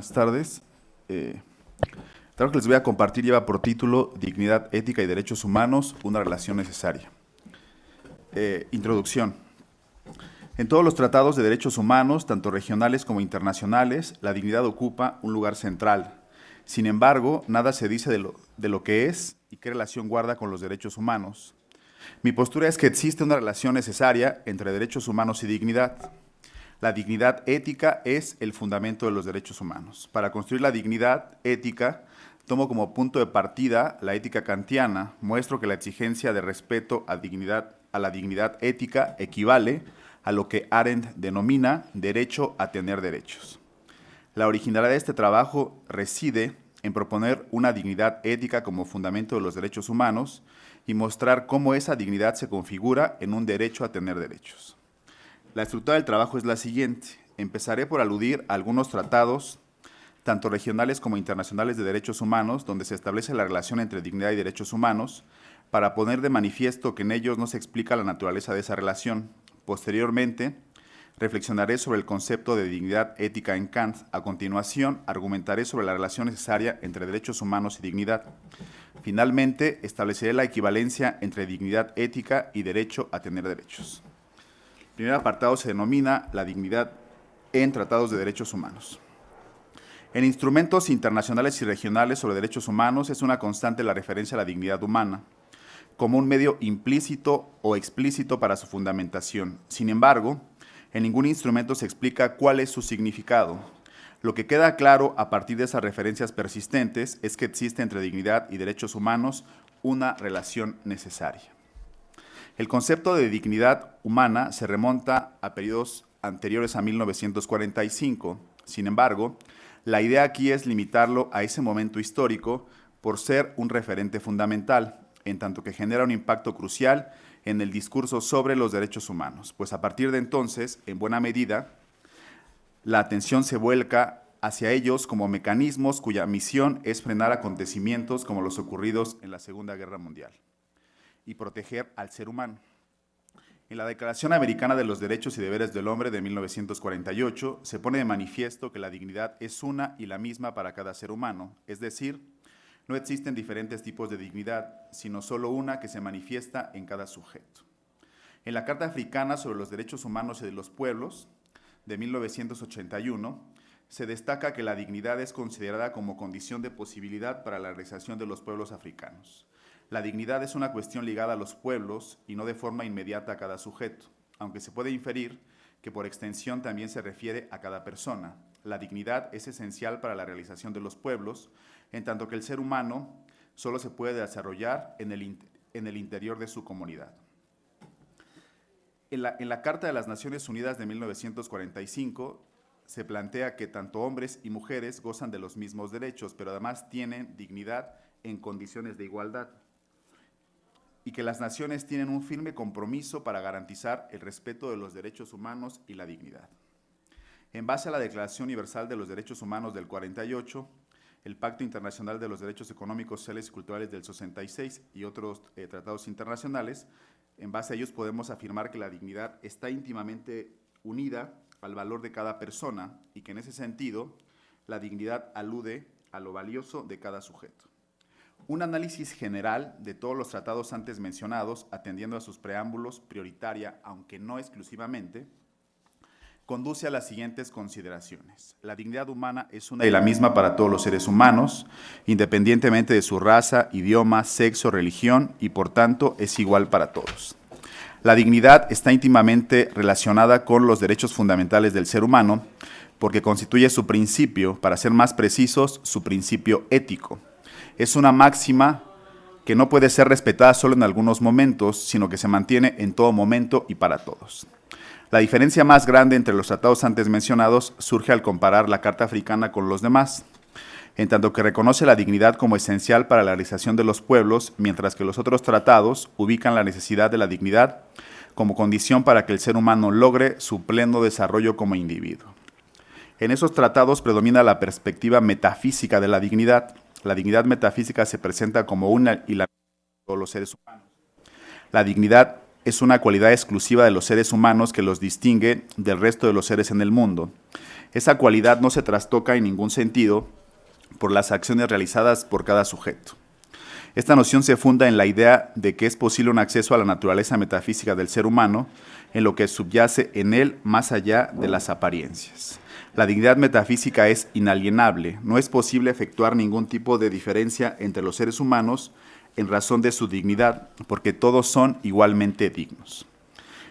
buenas tardes. Claro que les voy a compartir lleva por título Dignidad, Ética y Derechos Humanos, una relación necesaria. Introducción. En todos los tratados de derechos humanos, tanto regionales como internacionales, la dignidad ocupa un lugar central. Sin embargo, nada se dice de lo que es y qué relación guarda con los derechos humanos. Mi postura es que existe una relación necesaria entre derechos humanos y dignidad. La dignidad ética es el fundamento de los derechos humanos. Para construir la dignidad ética, tomo como punto de partida la ética kantiana. Muestro que la exigencia de respeto a la dignidad ética equivale a lo que Arendt denomina derecho a tener derechos. La originalidad de este trabajo reside en proponer una dignidad ética como fundamento de los derechos humanos y mostrar cómo esa dignidad se configura en un derecho a tener derechos. La estructura del trabajo es la siguiente. Empezaré por aludir a algunos tratados, tanto regionales como internacionales de derechos humanos, donde se establece la relación entre dignidad y derechos humanos, para poner de manifiesto que en ellos no se explica la naturaleza de esa relación. Posteriormente, reflexionaré sobre el concepto de dignidad ética en Kant. A continuación, argumentaré sobre la relación necesaria entre derechos humanos y dignidad. Finalmente, estableceré la equivalencia entre dignidad ética y derecho a tener derechos. El primer apartado se denomina la dignidad en tratados de derechos humanos. En instrumentos internacionales y regionales sobre derechos humanos es una constante la referencia a la dignidad humana, como un medio implícito o explícito para su fundamentación. Sin embargo, en ningún instrumento se explica cuál es su significado. Lo que queda claro a partir de esas referencias persistentes es que existe entre dignidad y derechos humanos una relación necesaria. El concepto de dignidad humana se remonta a periodos anteriores a 1945. Sin embargo, la idea aquí es limitarlo a ese momento histórico por ser un referente fundamental, en tanto que genera un impacto crucial en el discurso sobre los derechos humanos, pues a partir de entonces, en buena medida, la atención se vuelca hacia ellos como mecanismos cuya misión es frenar acontecimientos como los ocurridos en la Segunda Guerra Mundial y proteger al ser humano. En la Declaración Americana de los Derechos y Deberes del Hombre de 1948 se pone de manifiesto que la dignidad es una y la misma para cada ser humano, es decir, no existen diferentes tipos de dignidad, sino solo una que se manifiesta en cada sujeto. En la Carta Africana sobre los Derechos Humanos y de los Pueblos de 1981 se destaca que la dignidad es considerada como condición de posibilidad para la realización de los pueblos africanos. La dignidad es una cuestión ligada a los pueblos y no de forma inmediata a cada sujeto, aunque se puede inferir que por extensión también se refiere a cada persona. La dignidad es esencial para la realización de los pueblos, en tanto que el ser humano solo se puede desarrollar en el interior de su comunidad. En la Carta de las Naciones Unidas de 1945 se plantea que tanto hombres y mujeres gozan de los mismos derechos, pero además tienen dignidad en condiciones de igualdad, y que las naciones tienen un firme compromiso para garantizar el respeto de los derechos humanos y la dignidad. En base a la Declaración Universal de los Derechos Humanos del 48, el Pacto Internacional de los Derechos Económicos, Sociales y Culturales del 66 y otros tratados internacionales, en base a ellos podemos afirmar que la dignidad está íntimamente unida al valor de cada persona y que en ese sentido la dignidad alude a lo valioso de cada sujeto. Un análisis general de todos los tratados antes mencionados, atendiendo a sus preámbulos, prioritaria, aunque no exclusivamente, conduce a las siguientes consideraciones. La dignidad humana es una y la misma para todos los seres humanos, independientemente de su raza, idioma, sexo, religión, y por tanto es igual para todos. La dignidad está íntimamente relacionada con los derechos fundamentales del ser humano, porque constituye su principio, para ser más precisos, su principio ético. Es una máxima que no puede ser respetada solo en algunos momentos, sino que se mantiene en todo momento y para todos. La diferencia más grande entre los tratados antes mencionados surge al comparar la Carta Africana con los demás, en tanto que reconoce la dignidad como esencial para la realización de los pueblos, mientras que los otros tratados ubican la necesidad de la dignidad como condición para que el ser humano logre su pleno desarrollo como individuo. En esos tratados predomina la perspectiva metafísica de la dignidad. La dignidad metafísica se presenta como una y la misma de todos los seres humanos. La dignidad es una cualidad exclusiva de los seres humanos que los distingue del resto de los seres en el mundo. Esa cualidad no se trastoca en ningún sentido por las acciones realizadas por cada sujeto. Esta noción se funda en la idea de que es posible un acceso a la naturaleza metafísica del ser humano, en lo que subyace en él más allá de las apariencias. La dignidad metafísica es inalienable, no es posible efectuar ningún tipo de diferencia entre los seres humanos en razón de su dignidad, porque todos son igualmente dignos.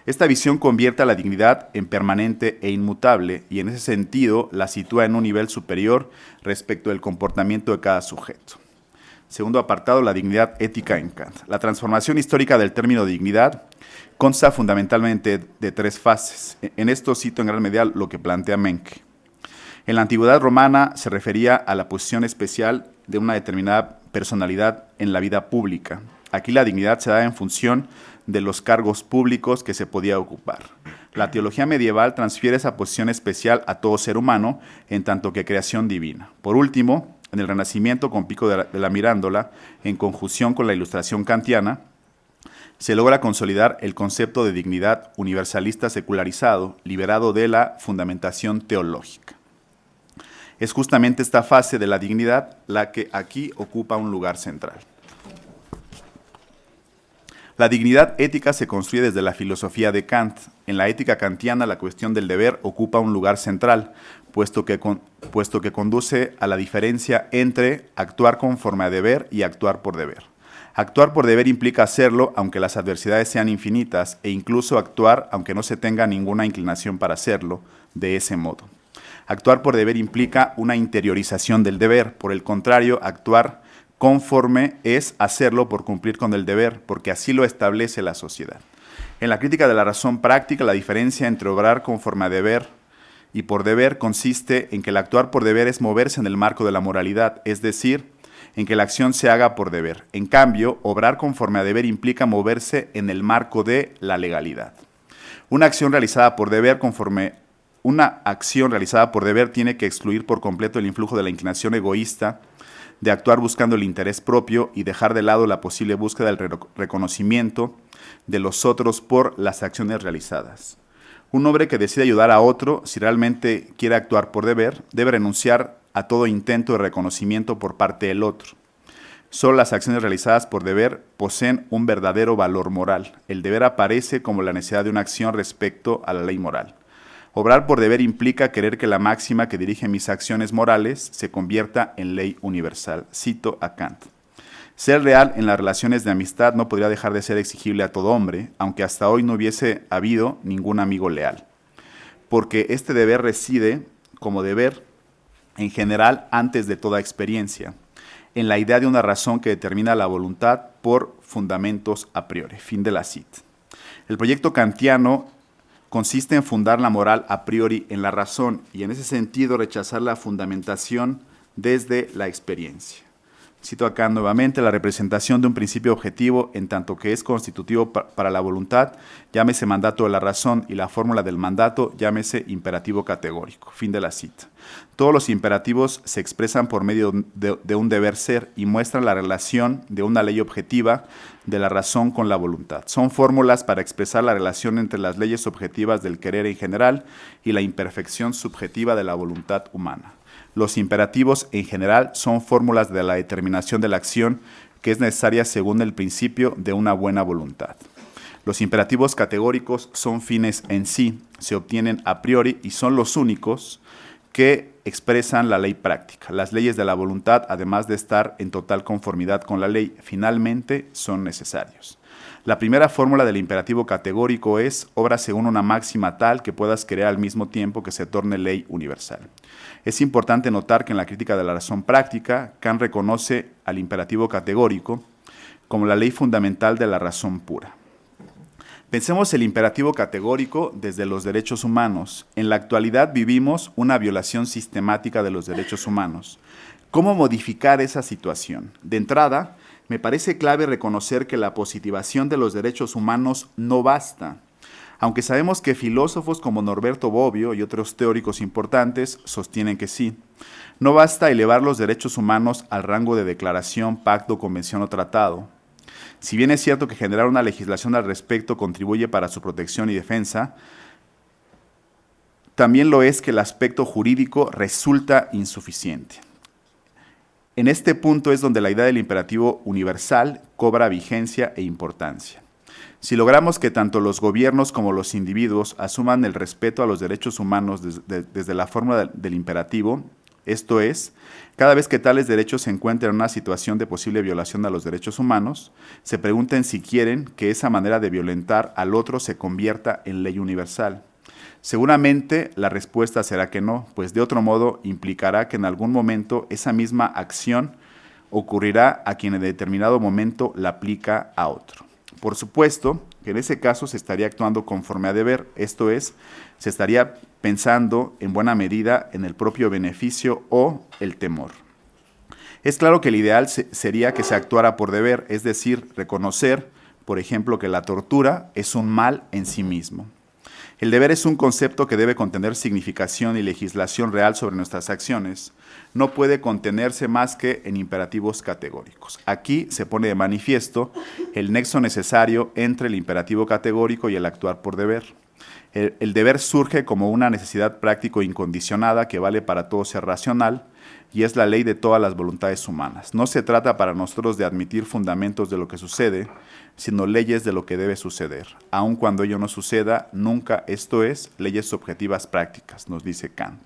Esta visión convierte a la dignidad en permanente e inmutable y en ese sentido la sitúa en un nivel superior respecto del comportamiento de cada sujeto. Segundo apartado, la dignidad ética en Kant. La transformación histórica del término dignidad consta fundamentalmente de tres fases. En esto cito en gran medida lo que plantea Menke. En la antigüedad romana se refería a la posición especial de una determinada personalidad en la vida pública. Aquí la dignidad se da en función de los cargos públicos que se podía ocupar. La teología medieval transfiere esa posición especial a todo ser humano, en tanto que creación divina. Por último, en el Renacimiento, con Pico de la Mirándola, en conjunción con la Ilustración kantiana, se logra consolidar el concepto de dignidad universalista secularizado, liberado de la fundamentación teológica. Es justamente esta fase de la dignidad la que aquí ocupa un lugar central. La dignidad ética se construye desde la filosofía de Kant. En la ética kantiana, la cuestión del deber ocupa un lugar central, puesto que conduce a la diferencia entre actuar conforme a deber y actuar por deber. Actuar por deber implica hacerlo aunque las adversidades sean infinitas, e incluso actuar aunque no se tenga ninguna inclinación para hacerlo de ese modo. Actuar por deber implica una interiorización del deber. Por el contrario, actuar conforme es hacerlo por cumplir con el deber, porque así lo establece la sociedad. En la crítica de la razón práctica, la diferencia entre obrar conforme a deber y por deber consiste en que el actuar por deber es moverse en el marco de la moralidad, es decir, en que la acción se haga por deber. En cambio, obrar conforme a deber implica moverse en el marco de la legalidad. Una acción realizada por deber tiene que excluir por completo el influjo de la inclinación egoísta de actuar buscando el interés propio y dejar de lado la posible búsqueda del reconocimiento de los otros por las acciones realizadas. Un hombre que decide ayudar a otro, si realmente quiere actuar por deber, debe renunciar a todo intento de reconocimiento por parte del otro. Solo las acciones realizadas por deber poseen un verdadero valor moral. El deber aparece como la necesidad de una acción respecto a la ley moral. Obrar por deber implica querer que la máxima que dirige mis acciones morales se convierta en ley universal. Cito a Kant. Ser real en las relaciones de amistad no podría dejar de ser exigible a todo hombre, aunque hasta hoy no hubiese habido ningún amigo leal. Porque este deber reside, como deber, en general, antes de toda experiencia, en la idea de una razón que determina la voluntad por fundamentos a priori. Fin de la cita. El proyecto kantiano consiste en fundar la moral a priori en la razón y en ese sentido rechazar la fundamentación desde la experiencia. Cito acá nuevamente: la representación de un principio objetivo en tanto que es constitutivo para la voluntad, llámese mandato de la razón, y la fórmula del mandato, llámese imperativo categórico. Fin de la cita. Todos los imperativos se expresan por medio de un deber ser y muestran la relación de una ley objetiva de la razón con la voluntad. Son fórmulas para expresar la relación entre las leyes objetivas del querer en general y la imperfección subjetiva de la voluntad humana. Los imperativos en general son fórmulas de la determinación de la acción que es necesaria según el principio de una buena voluntad. Los imperativos categóricos son fines en sí, se obtienen a priori y son los únicos que expresan la ley práctica. Las leyes de la voluntad, además de estar en total conformidad con la ley, finalmente son necesarios. La primera fórmula del imperativo categórico es: obra según una máxima tal que puedas querer al mismo tiempo que se torne ley universal. Es importante notar que en la crítica de la razón práctica, Kant reconoce al imperativo categórico como la ley fundamental de la razón pura. Pensemos el imperativo categórico desde los derechos humanos. En la actualidad vivimos una violación sistemática de los derechos humanos. ¿Cómo modificar esa situación? De entrada, me parece clave reconocer que la positivación de los derechos humanos no basta. Aunque sabemos que filósofos como Norberto Bobbio y otros teóricos importantes sostienen que sí. No basta elevar los derechos humanos al rango de declaración, pacto, convención o tratado. Si bien es cierto que generar una legislación al respecto contribuye para su protección y defensa, también lo es que el aspecto jurídico resulta insuficiente. En este punto es donde la idea del imperativo universal cobra vigencia e importancia. Si logramos que tanto los gobiernos como los individuos asuman el respeto a los derechos humanos desde la forma del imperativo, esto es, cada vez que tales derechos se encuentren en una situación de posible violación a los derechos humanos, se pregunten si quieren que esa manera de violentar al otro se convierta en ley universal. Seguramente la respuesta será que no, pues de otro modo implicará que en algún momento esa misma acción ocurrirá a quien en determinado momento la aplica a otro. Por supuesto que en ese caso se estaría actuando conforme a deber, esto es, se estaría pensando en buena medida en el propio beneficio o el temor. Es claro que el ideal sería que se actuara por deber, es decir, reconocer, por ejemplo, que la tortura es un mal en sí mismo. El deber es un concepto que debe contener significación y legislación real sobre nuestras acciones. No puede contenerse más que en imperativos categóricos. Aquí se pone de manifiesto el nexo necesario entre el imperativo categórico y el actuar por deber. El deber surge como una necesidad práctica incondicionada que vale para todo ser racional y es la ley de todas las voluntades humanas. No se trata para nosotros de admitir fundamentos de lo que sucede, sino leyes de lo que debe suceder. Aun cuando ello no suceda, nunca, esto es, leyes objetivas prácticas, nos dice Kant.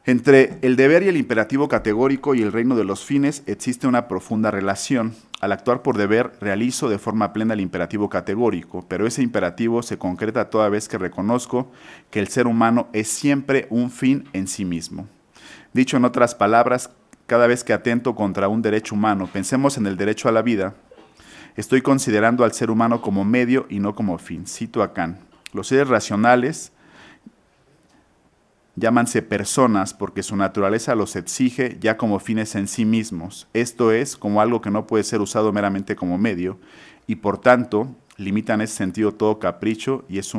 Entre el deber y el imperativo categórico y el reino de los fines existe una profunda relación. Al actuar por deber, realizo de forma plena el imperativo categórico, pero ese imperativo se concreta toda vez que reconozco que el ser humano es siempre un fin en sí mismo. Dicho en otras palabras, cada vez que atento contra un derecho humano, pensemos en el derecho a la vida, estoy considerando al ser humano como medio y no como fin. Cito a Kant. Los seres racionales llámanse personas porque su naturaleza los exige ya como fines en sí mismos, esto es, como algo que no puede ser usado meramente como medio, y por tanto limitan en ese sentido todo capricho y es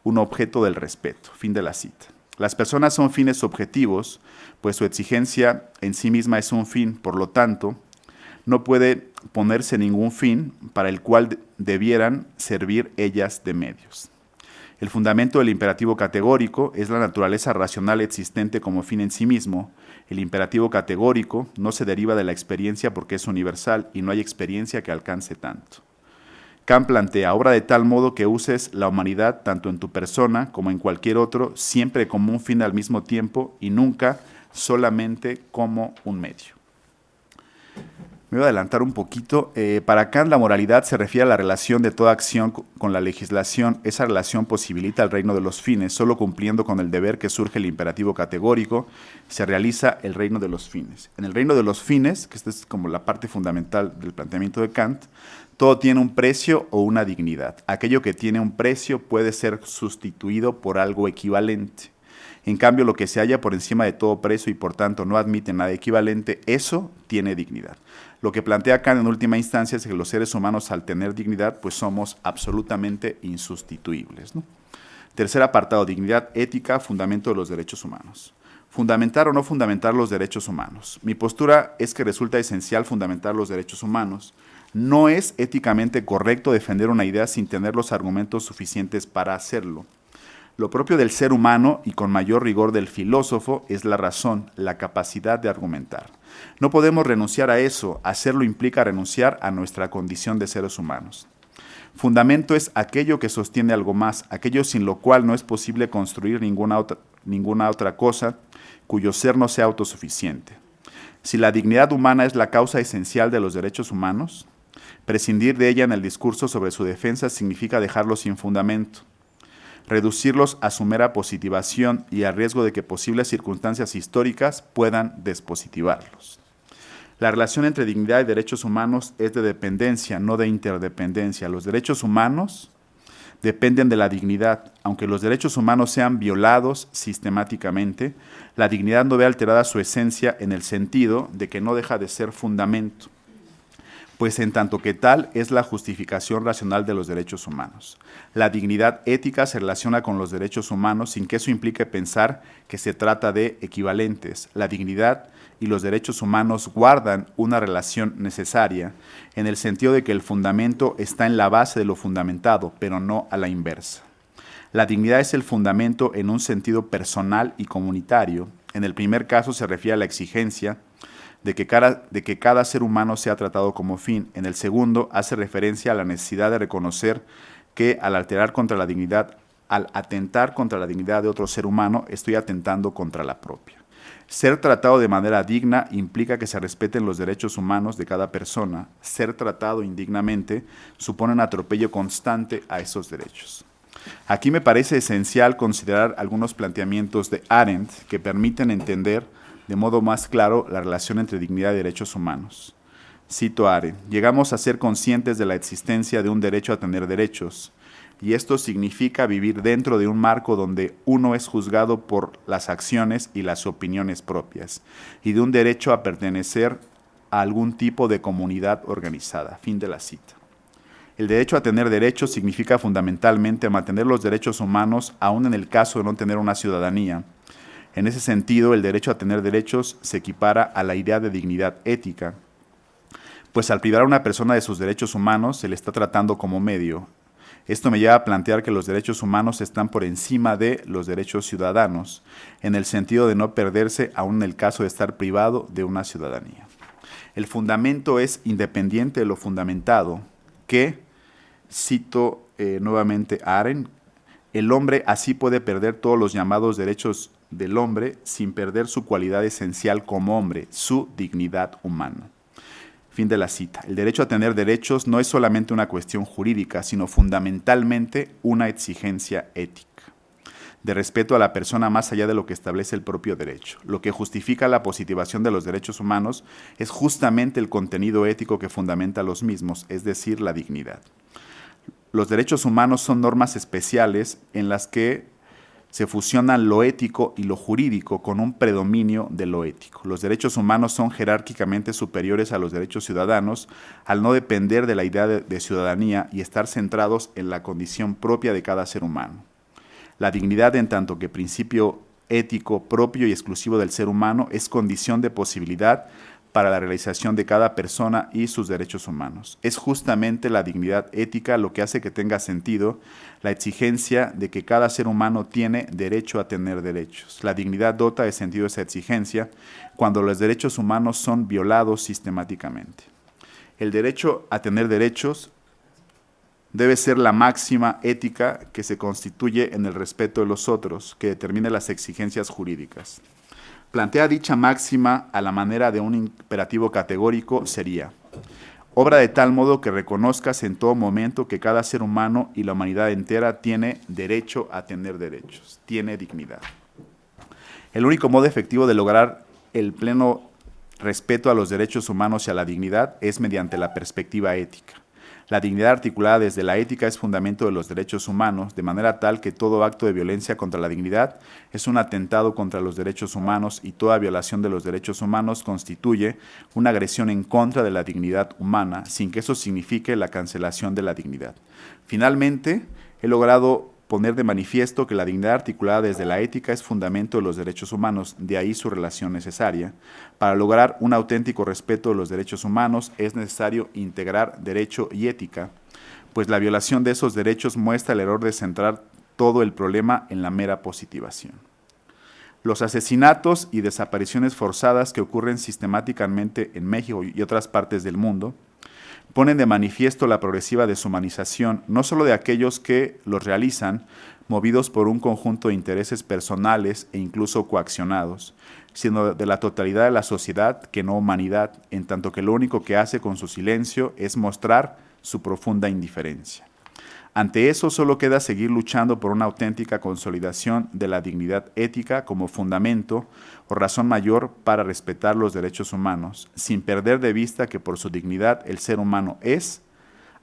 un objeto del respeto. Fin de la cita. Las personas son fines objetivos, pues su exigencia en sí misma es un fin, por lo tanto, no puede ponerse ningún fin para el cual debieran servir ellas de medios. El fundamento del imperativo categórico es la naturaleza racional existente como fin en sí mismo. El imperativo categórico no se deriva de la experiencia porque es universal y no hay experiencia que alcance tanto. Kant plantea, obra de tal modo que uses la humanidad tanto en tu persona como en cualquier otro, siempre como un fin al mismo tiempo y nunca solamente como un medio. Me voy a adelantar un poquito. Para Kant, la moralidad se refiere a la relación de toda acción con la legislación. Esa relación posibilita el reino de los fines. Solo cumpliendo con el deber que surge el imperativo categórico, se realiza el reino de los fines. En el reino de los fines, que esta es como la parte fundamental del planteamiento de Kant, todo tiene un precio o una dignidad. Aquello que tiene un precio puede ser sustituido por algo equivalente. En cambio, lo que se halla por encima de todo precio y por tanto no admite nada equivalente, eso tiene dignidad. Lo que plantea Kant en última instancia es que los seres humanos al tener dignidad pues somos absolutamente insustituibles, ¿no? Tercer apartado, dignidad ética, fundamento de los derechos humanos. Fundamentar o no fundamentar los derechos humanos. Mi postura es que resulta esencial fundamentar los derechos humanos. No es éticamente correcto defender una idea sin tener los argumentos suficientes para hacerlo. Lo propio del ser humano y con mayor rigor del filósofo es la razón, la capacidad de argumentar. No podemos renunciar a eso, hacerlo implica renunciar a nuestra condición de seres humanos. Fundamento es aquello que sostiene algo más, aquello sin lo cual no es posible construir ninguna otra cosa cuyo ser no sea autosuficiente. Si la dignidad humana es la causa esencial de los derechos humanos, prescindir de ella en el discurso sobre su defensa significa dejarlos sin fundamento. Reducirlos a su mera positivación y a riesgo de que posibles circunstancias históricas puedan despositivarlos. La relación entre dignidad y derechos humanos es de dependencia, no de interdependencia. Los derechos humanos dependen de la dignidad. Aunque los derechos humanos sean violados sistemáticamente, la dignidad no ve alterada su esencia en el sentido de que no deja de ser fundamento, pues en tanto que tal es la justificación racional de los derechos humanos. La dignidad ética se relaciona con los derechos humanos sin que eso implique pensar que se trata de equivalentes. La dignidad y los derechos humanos guardan una relación necesaria en el sentido de que el fundamento está en la base de lo fundamentado, pero no a la inversa. La dignidad es el fundamento en un sentido personal y comunitario. En el primer caso se refiere a la exigencia de que cada ser humano sea tratado como fin. En el segundo hace referencia a la necesidad de reconocer que al atentar contra la dignidad de otro ser humano, estoy atentando contra la propia. Ser tratado de manera digna implica que se respeten los derechos humanos de cada persona. Ser tratado indignamente supone un atropello constante a esos derechos. Aquí me parece esencial considerar algunos planteamientos de Arendt que permiten entender de modo más claro la relación entre dignidad y derechos humanos. Cito a Arendt: llegamos a ser conscientes de la existencia de un derecho a tener derechos, y esto significa vivir dentro de un marco donde uno es juzgado por las acciones y las opiniones propias, y de un derecho a pertenecer a algún tipo de comunidad organizada. Fin de la cita. El derecho a tener derechos significa fundamentalmente mantener los derechos humanos, aun en el caso de no tener una ciudadanía. En ese sentido, el derecho a tener derechos se equipara a la idea de dignidad ética, pues al privar a una persona de sus derechos humanos se le está tratando como medio. Esto me lleva a plantear que los derechos humanos están por encima de los derechos ciudadanos, en el sentido de no perderse aun en el caso de estar privado de una ciudadanía. El fundamento es independiente de lo fundamentado, que, cito nuevamente a Arendt, el hombre así puede perder todos los llamados derechos del hombre sin perder su cualidad esencial como hombre, su dignidad humana. Fin de la cita. El derecho a tener derechos no es solamente una cuestión jurídica, sino fundamentalmente una exigencia ética, de respeto a la persona más allá de lo que establece el propio derecho. Lo que justifica la positivación de los derechos humanos es justamente el contenido ético que fundamenta los mismos, es decir, la dignidad. Los derechos humanos son normas especiales en las que se fusionan lo ético y lo jurídico con un predominio de lo ético. Los derechos humanos son jerárquicamente superiores a los derechos ciudadanos al no depender de la idea de ciudadanía y estar centrados en la condición propia de cada ser humano. La dignidad, en tanto que principio ético propio y exclusivo del ser humano, es condición de posibilidad para la realización de cada persona y sus derechos humanos. Es justamente la dignidad ética lo que hace que tenga sentido la exigencia de que cada ser humano tiene derecho a tener derechos. La dignidad dota de sentido esa exigencia cuando los derechos humanos son violados sistemáticamente. El derecho a tener derechos debe ser la máxima ética que se constituye en el respeto de los otros, que determine las exigencias jurídicas. Plantea dicha máxima a la manera de un imperativo categórico sería: obra de tal modo que reconozcas en todo momento que cada ser humano y la humanidad entera tiene derecho a tener derechos, tiene dignidad. El único modo efectivo de lograr el pleno respeto a los derechos humanos y a la dignidad es mediante la perspectiva ética. La dignidad articulada desde la ética es fundamento de los derechos humanos, de manera tal que todo acto de violencia contra la dignidad es un atentado contra los derechos humanos y toda violación de los derechos humanos constituye una agresión en contra de la dignidad humana, sin que eso signifique la cancelación de la dignidad. Finalmente, he logrado poner de manifiesto que la dignidad articulada desde la ética es fundamento de los derechos humanos, de ahí su relación necesaria. Para lograr un auténtico respeto de los derechos humanos es necesario integrar derecho y ética, pues la violación de esos derechos muestra el error de centrar todo el problema en la mera positivación. Los asesinatos y desapariciones forzadas que ocurren sistemáticamente en México y otras partes del mundo ponen de manifiesto la progresiva deshumanización, no solo de aquellos que los realizan, movidos por un conjunto de intereses personales e incluso coaccionados, sino de la totalidad de la sociedad, que no humanidad, en tanto que lo único que hace con su silencio es mostrar su profunda indiferencia. Ante eso, solo queda seguir luchando por una auténtica consolidación de la dignidad ética como fundamento o razón mayor para respetar los derechos humanos, sin perder de vista que por su dignidad el ser humano es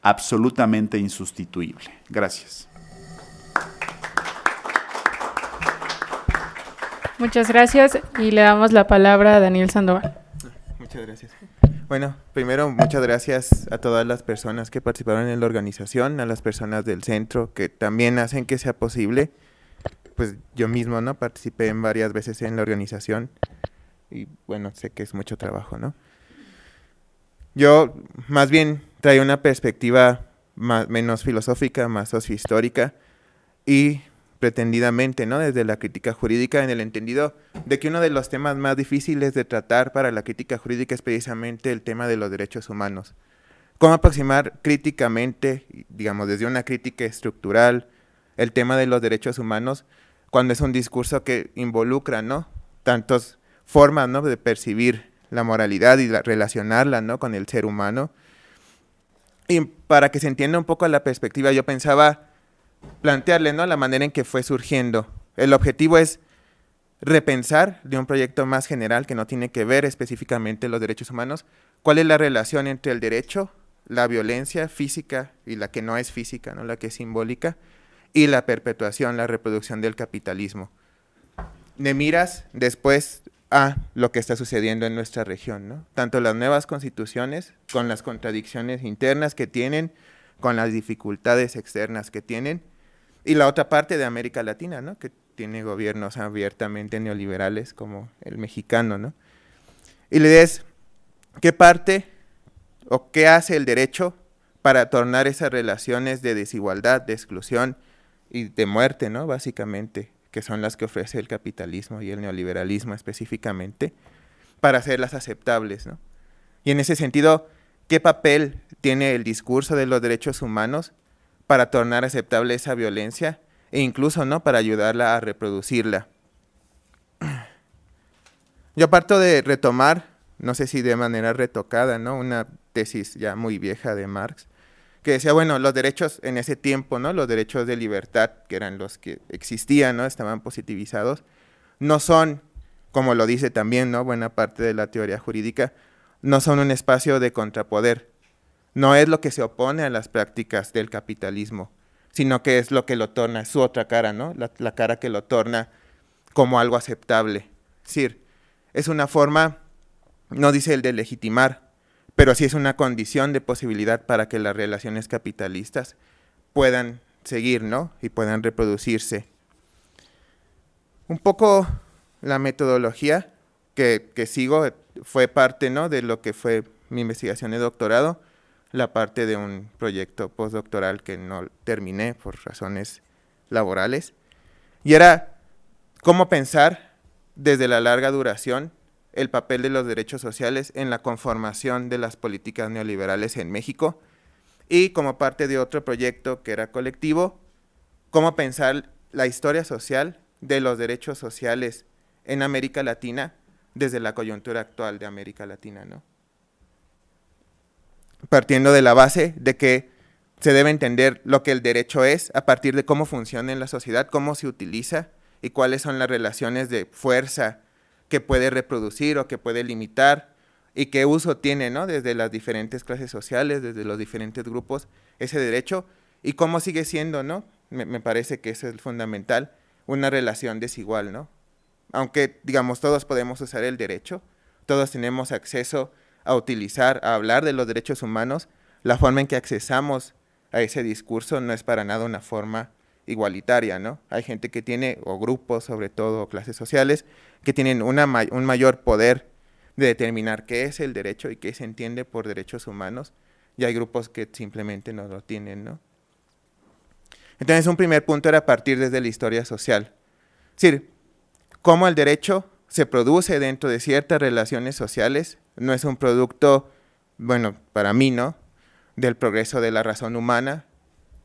absolutamente insustituible. Gracias. Muchas gracias y le damos la palabra a Daniel Sandoval. Muchas gracias. Bueno, primero, muchas gracias a todas las personas que participaron en la organización, a las personas del centro que también hacen que sea posible. Pues yo mismo, ¿no? Participé en varias veces en la organización y bueno, sé que es mucho trabajo, ¿no? Yo más bien traigo una perspectiva menos filosófica, más sociohistórica y pretendidamente, ¿no? Desde la crítica jurídica, en el entendido de que uno de los temas más difíciles de tratar para la crítica jurídica es precisamente el tema de los derechos humanos. Cómo aproximar críticamente, digamos, desde una crítica estructural, el tema de los derechos humanos, cuando es un discurso que involucra, ¿no? Tantas formas, ¿no? de percibir la moralidad y relacionarla, ¿no? con el ser humano. Y para que se entienda un poco la perspectiva, yo pensaba plantearle, ¿no? la manera en que fue surgiendo. El objetivo es repensar de un proyecto más general que no tiene que ver específicamente los derechos humanos, cuál es la relación entre el derecho, la violencia física y la que no es física, ¿no? la que es simbólica, y la perpetuación, la reproducción del capitalismo. De miras después a lo que está sucediendo en nuestra región, ¿no? Tanto las nuevas constituciones, con las contradicciones internas que tienen, con las dificultades externas que tienen, y la otra parte de América Latina, ¿no? que tiene gobiernos abiertamente neoliberales como el mexicano, ¿no? Y la idea es, ¿qué parte o qué hace el derecho para tornar esas relaciones de desigualdad, de exclusión y de muerte, ¿no? básicamente, que son las que ofrece el capitalismo y el neoliberalismo específicamente, para hacerlas aceptables, ¿no? Y en ese sentido, ¿qué papel tiene el discurso de los derechos humanos para tornar aceptable esa violencia e incluso, ¿no? para ayudarla a reproducirla? Yo parto de retomar, no sé si de manera retocada, ¿no? una tesis ya muy vieja de Marx, que decía, bueno, los derechos en ese tiempo, ¿no? los derechos de libertad, que eran los que existían, ¿no? estaban positivizados, no son, como lo dice también, ¿no? buena parte de la teoría jurídica, no son un espacio de contrapoder, no es lo que se opone a las prácticas del capitalismo, sino que es lo que lo torna, su otra cara, ¿no? la cara que lo torna como algo aceptable. Es decir, es una forma, no dice el de legitimar, pero sí es una condición de posibilidad para que las relaciones capitalistas puedan seguir, ¿no? y puedan reproducirse. Un poco la metodología que sigo fue parte, ¿no? de lo que fue mi investigación de doctorado, la parte de un proyecto postdoctoral que no terminé por razones laborales, y era cómo pensar desde la larga duración el papel de los derechos sociales en la conformación de las políticas neoliberales en México, y como parte de otro proyecto que era colectivo, cómo pensar la historia social de los derechos sociales en América Latina desde la coyuntura actual de América Latina, ¿no? Partiendo de la base de que se debe entender lo que el derecho es a partir de cómo funciona en la sociedad, cómo se utiliza y cuáles son las relaciones de fuerza que puede reproducir o que puede limitar y qué uso tiene, ¿no? desde las diferentes clases sociales, desde los diferentes grupos, ese derecho, y cómo sigue siendo, ¿no? Me parece que eso es fundamental, una relación desigual, ¿no? Aunque, digamos, todos podemos usar el derecho, todos tenemos acceso a utilizar, a hablar de los derechos humanos, la forma en que accesamos a ese discurso no es para nada una forma igualitaria, ¿no? Hay gente que tiene, o grupos sobre todo, o clases sociales, que tienen un mayor poder de determinar qué es el derecho y qué se entiende por derechos humanos, y hay grupos que simplemente no lo tienen, ¿no? Entonces, un primer punto era partir desde la historia social. Es decir, cómo el derecho se produce dentro de ciertas relaciones sociales, no es un producto, bueno, para mí, ¿no?, del progreso de la razón humana,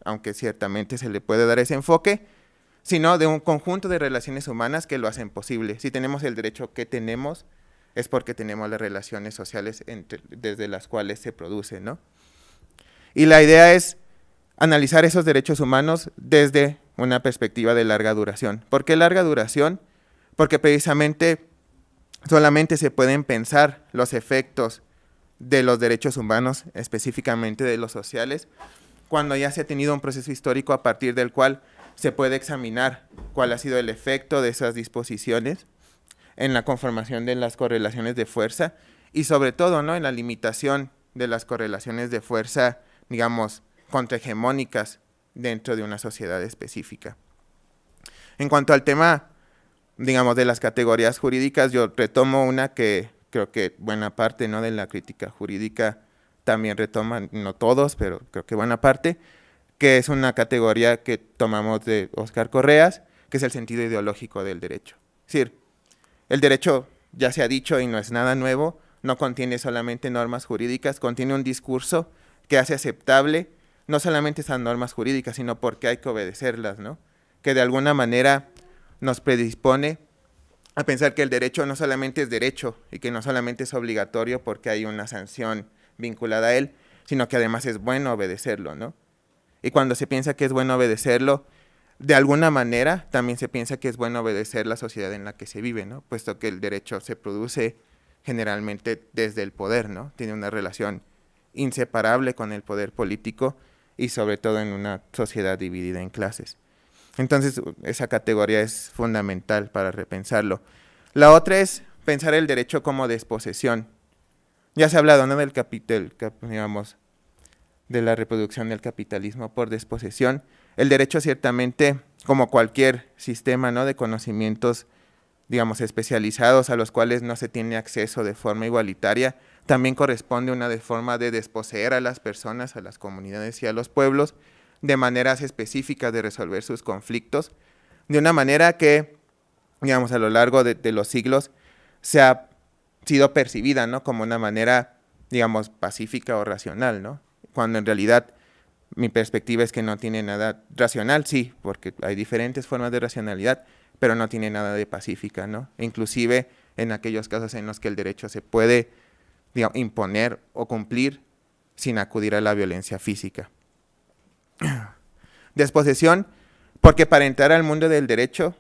aunque ciertamente se le puede dar ese enfoque, sino de un conjunto de relaciones humanas que lo hacen posible. Si tenemos el derecho que tenemos, es porque tenemos las relaciones sociales desde las cuales se produce, ¿no? Y la idea es analizar esos derechos humanos desde una perspectiva de larga duración. ¿Por qué larga duración? Porque precisamente solamente se pueden pensar los efectos de los derechos humanos, específicamente de los sociales, cuando ya se ha tenido un proceso histórico a partir del cual se puede examinar cuál ha sido el efecto de esas disposiciones en la conformación de las correlaciones de fuerza y sobre todo, ¿no?, en la limitación de las correlaciones de fuerza, digamos, contrahegemónicas dentro de una sociedad específica. En cuanto al tema, digamos, de las categorías jurídicas, yo retomo una que creo que buena parte, ¿no?, de la crítica jurídica también retoman, no todos, pero creo que buena parte, que es una categoría que tomamos de Óscar Correas, que es el sentido ideológico del derecho. Es decir, el derecho, ya se ha dicho y no es nada nuevo, no contiene solamente normas jurídicas, contiene un discurso que hace aceptable no solamente esas normas jurídicas, sino porque hay que obedecerlas, ¿no? Que de alguna manera nos predispone a pensar que el derecho no solamente es derecho y que no solamente es obligatorio porque hay una sanción vinculada a él, sino que además es bueno obedecerlo, ¿no? Y cuando se piensa que es bueno obedecerlo, de alguna manera también se piensa que es bueno obedecer la sociedad en la que se vive, ¿no? Puesto que el derecho se produce generalmente desde el poder, ¿no? Tiene una relación inseparable con el poder político y sobre todo en una sociedad dividida en clases. Entonces, esa categoría es fundamental para repensarlo. La otra es pensar el derecho como desposesión. Ya se ha hablado, ¿no?, del digamos, de la reproducción del capitalismo por desposesión. El derecho ciertamente, como cualquier sistema, ¿no?, de conocimientos, digamos, especializados a los cuales no se tiene acceso de forma igualitaria, también corresponde una forma de desposeer a las personas, a las comunidades y a los pueblos, de maneras específicas de resolver sus conflictos, de una manera que, digamos, a lo largo de los siglos se ha sido percibida, ¿no?, como una manera, digamos, pacífica o racional, ¿no? Cuando en realidad mi perspectiva es que no tiene nada racional, sí, porque hay diferentes formas de racionalidad, pero no tiene nada de pacífica, ¿no? Inclusive en aquellos casos en los que el derecho se puede, digamos, imponer o cumplir sin acudir a la violencia física. Desposesión, porque para entrar al mundo del derecho,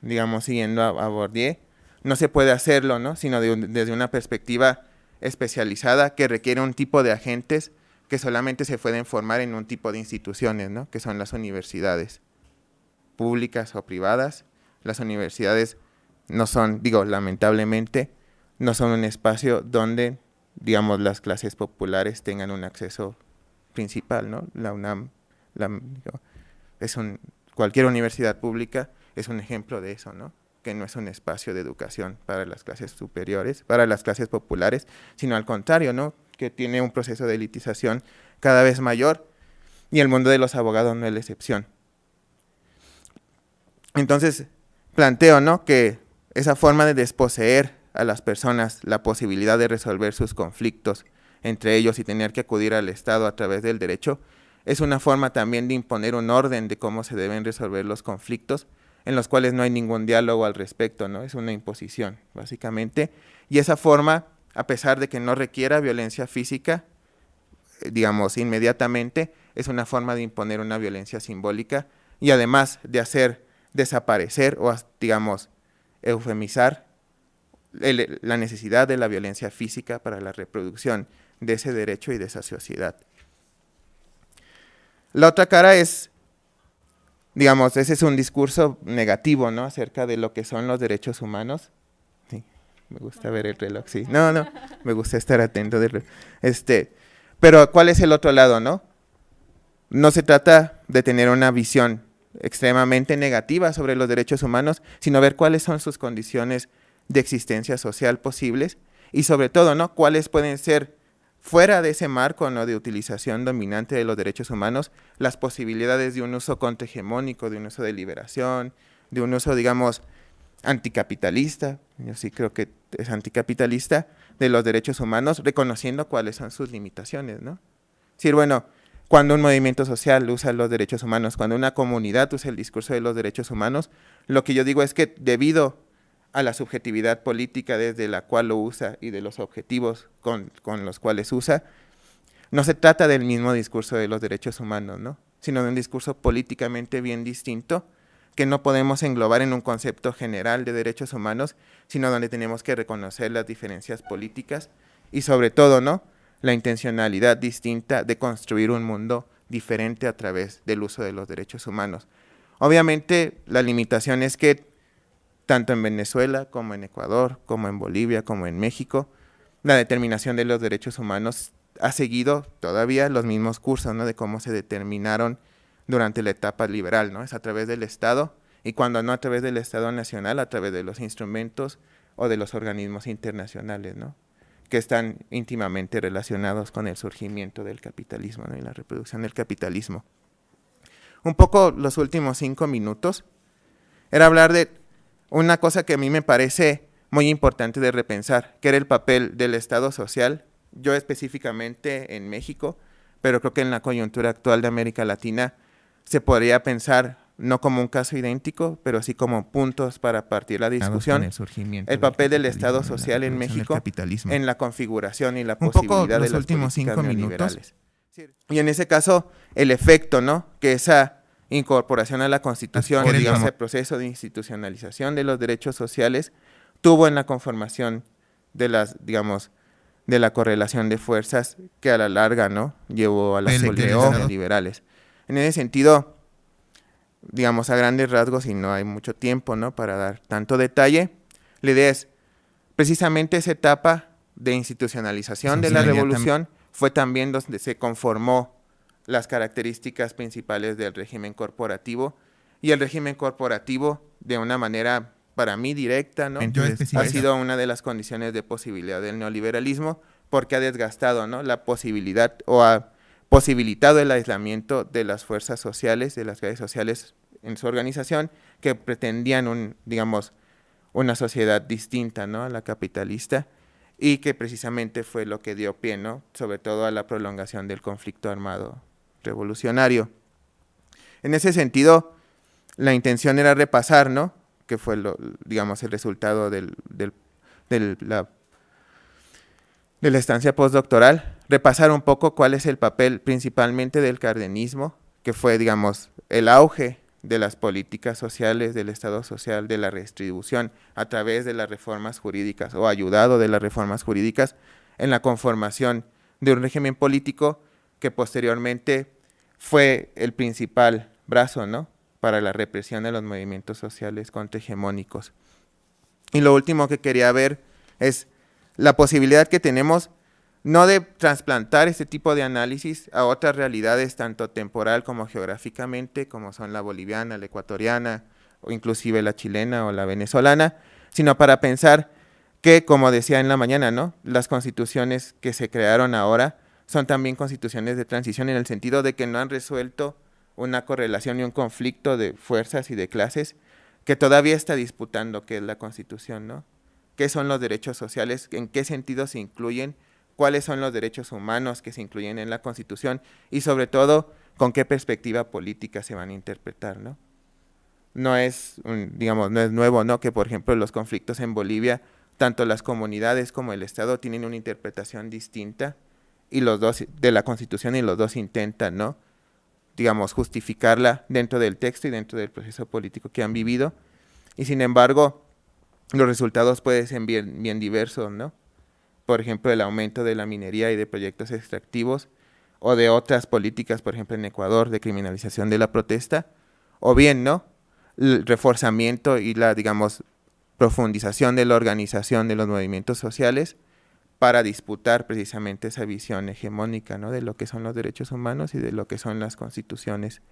digamos, siguiendo a Bourdieu, no se puede hacerlo, ¿no?, sino desde una perspectiva especializada que requiere un tipo de agentes que solamente se pueden formar en un tipo de instituciones, ¿no?, que son las universidades, públicas o privadas. Las universidades no son, lamentablemente, no son un espacio donde, digamos, las clases populares tengan un acceso principal, ¿no? La UNAM, cualquier universidad pública es un ejemplo de eso, ¿no?, que no es un espacio de educación para las clases superiores, para las clases populares, sino al contrario, ¿no?, que tiene un proceso de elitización cada vez mayor, y el mundo de los abogados no es la excepción. Entonces, planteo, ¿no?, que esa forma de desposeer a las personas la posibilidad de resolver sus conflictos entre ellos y tener que acudir al Estado a través del derecho, es una forma también de imponer un orden de cómo se deben resolver los conflictos, en los cuales no hay ningún diálogo al respecto, ¿no? Es una imposición, básicamente. Y esa forma, a pesar de que no requiera violencia física, digamos, inmediatamente, es una forma de imponer una violencia simbólica y además de hacer desaparecer o, digamos, eufemizar la necesidad de la violencia física para la reproducción de ese derecho y de esa sociedad. La otra cara es, digamos, ese es un discurso negativo, ¿no?, acerca de lo que son los derechos humanos. Sí, me gusta ver el reloj, sí. No, me gusta estar atento del reloj. Pero, ¿cuál es el otro lado, no? No se trata de tener una visión extremadamente negativa sobre los derechos humanos, sino ver cuáles son sus condiciones de existencia social posibles y sobre todo, ¿no?, cuáles pueden ser, fuera de ese marco, ¿no?, de utilización dominante de los derechos humanos, las posibilidades de un uso contrahegemónico, de un uso de liberación, de un uso, digamos, anticapitalista, yo sí creo que es anticapitalista, de los derechos humanos, reconociendo cuáles son sus limitaciones, ¿no? Es decir, bueno, cuando un movimiento social usa los derechos humanos, cuando una comunidad usa el discurso de los derechos humanos, lo que yo digo es que debido a la subjetividad política desde la cual lo usa y de los objetivos con los cuales usa, no se trata del mismo discurso de los derechos humanos, ¿no?, sino de un discurso políticamente bien distinto que no podemos englobar en un concepto general de derechos humanos, sino donde tenemos que reconocer las diferencias políticas y sobre todo, ¿no?, la intencionalidad distinta de construir un mundo diferente a través del uso de los derechos humanos. Obviamente, la limitación es que tanto en Venezuela como en Ecuador, como en Bolivia, como en México, la determinación de los derechos humanos ha seguido todavía los mismos cursos, ¿no?, de cómo se determinaron durante la etapa liberal, ¿no? Es a través del Estado, y cuando no a través del Estado nacional, a través de los instrumentos o de los organismos internacionales, ¿no?, que están íntimamente relacionados con el surgimiento del capitalismo, ¿no?, y la reproducción del capitalismo. un poco los últimos 5 minutos, era hablar de una cosa que a mí me parece muy importante de repensar, que era el papel del Estado social, yo específicamente en México, pero creo que en la coyuntura actual de América Latina se podría pensar no como un caso idéntico, pero sí como puntos para partir la discusión, el papel del Estado social en México en la configuración y la posibilidad de las políticas neoliberales. Y en ese caso, el efecto, ¿no?, que esa incorporación a la Constitución, digamos, el proceso de institucionalización de los derechos sociales tuvo en la conformación de las, digamos, de la correlación de fuerzas que a la larga, ¿no?, llevó a las políticas neoliberales. En ese sentido, digamos, a grandes rasgos, y no hay mucho tiempo, ¿no?, para dar tanto detalle, la idea es precisamente esa etapa de institucionalización de la revolución fue también donde se conformó las características principales del régimen corporativo, y el régimen corporativo, de una manera para mí directa, ¿no?, ha sido una de las condiciones de posibilidad del neoliberalismo, porque ha desgastado, ¿no?, la posibilidad, o ha posibilitado el aislamiento de las fuerzas sociales, de las clases sociales en su organización, que pretendían digamos, una sociedad distinta, ¿no?, a la capitalista, y que precisamente fue lo que dio pie, ¿no?, sobre todo a la prolongación del conflicto armado revolucionario. En ese sentido, la intención era repasar, ¿no?, que fue digamos, el resultado de la estancia postdoctoral, repasar un poco cuál es el papel principalmente del cardenismo, que fue, digamos, el auge de las políticas sociales, del Estado social, de la redistribución a través de las reformas jurídicas, o ayudado de las reformas jurídicas, en la conformación de un régimen político que posteriormente fue el principal brazo, ¿no?, para la represión de los movimientos sociales contrahegemónicos. Y lo último que quería ver es la posibilidad que tenemos no de trasplantar este tipo de análisis a otras realidades, tanto temporal como geográficamente, como son la boliviana, la ecuatoriana, o inclusive la chilena o la venezolana, sino para pensar que, como decía en la mañana, ¿no?, las constituciones que se crearon ahora son también constituciones de transición, en el sentido de que no han resuelto una correlación y un conflicto de fuerzas y de clases que todavía está disputando qué es la Constitución, ¿no? ¿Qué son los derechos sociales? ¿En qué sentido se incluyen? ¿Cuáles son los derechos humanos que se incluyen en la Constitución? Y sobre todo, ¿con qué perspectiva política se van a interpretar, ¿no? No es, digamos, no es nuevo, ¿no?, que, por ejemplo, los conflictos en Bolivia, tanto las comunidades como el Estado tienen una interpretación distinta, y los dos, de la Constitución, y los dos intentan, ¿no?, digamos, justificarla dentro del texto y dentro del proceso político que han vivido, y sin embargo, los resultados pueden ser bien diversos, ¿no? Por ejemplo, el aumento de la minería y de proyectos extractivos, o de otras políticas, por ejemplo, en Ecuador, de criminalización de la protesta, o bien, ¿no?, el reforzamiento y la, digamos, profundización de la organización de los movimientos sociales para disputar precisamente esa visión hegemónica, ¿no?, de lo que son los derechos humanos y de lo que son las constituciones.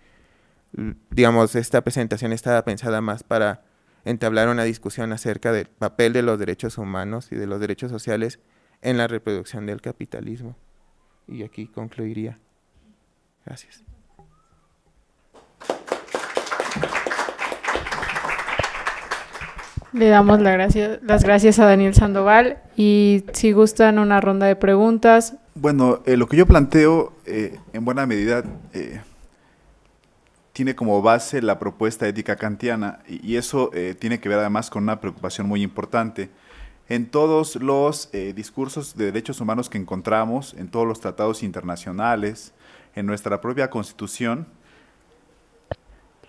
Digamos, esta presentación estaba pensada más para entablar una discusión acerca del papel de los derechos humanos y de los derechos sociales en la reproducción del capitalismo. Y aquí concluiría. Gracias. Le damos las gracias a Daniel Sandoval, y si gustan una ronda de preguntas. Bueno, lo que yo planteo en buena medida tiene como base la propuesta ética kantiana, y eso tiene que ver además con una preocupación muy importante. En todos los discursos de derechos humanos que encontramos, en todos los tratados internacionales, en nuestra propia Constitución,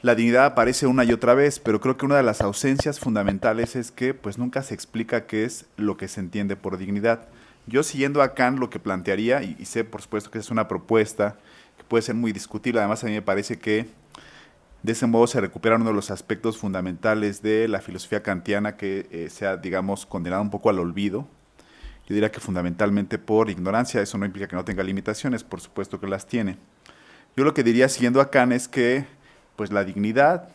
la dignidad aparece una y otra vez, pero creo que una de las ausencias fundamentales es que pues nunca se explica qué es lo que se entiende por dignidad. Yo, siguiendo a Kant, lo que plantearía, y sé por supuesto que es una propuesta que puede ser muy discutible, además a mí me parece que de ese modo se recupera uno de los aspectos fundamentales de la filosofía kantiana que se ha, digamos, condenado un poco al olvido. Yo diría que fundamentalmente por ignorancia. Eso no implica que no tenga limitaciones, por supuesto que las tiene. Yo lo que diría, siguiendo a Kant, es que pues la dignidad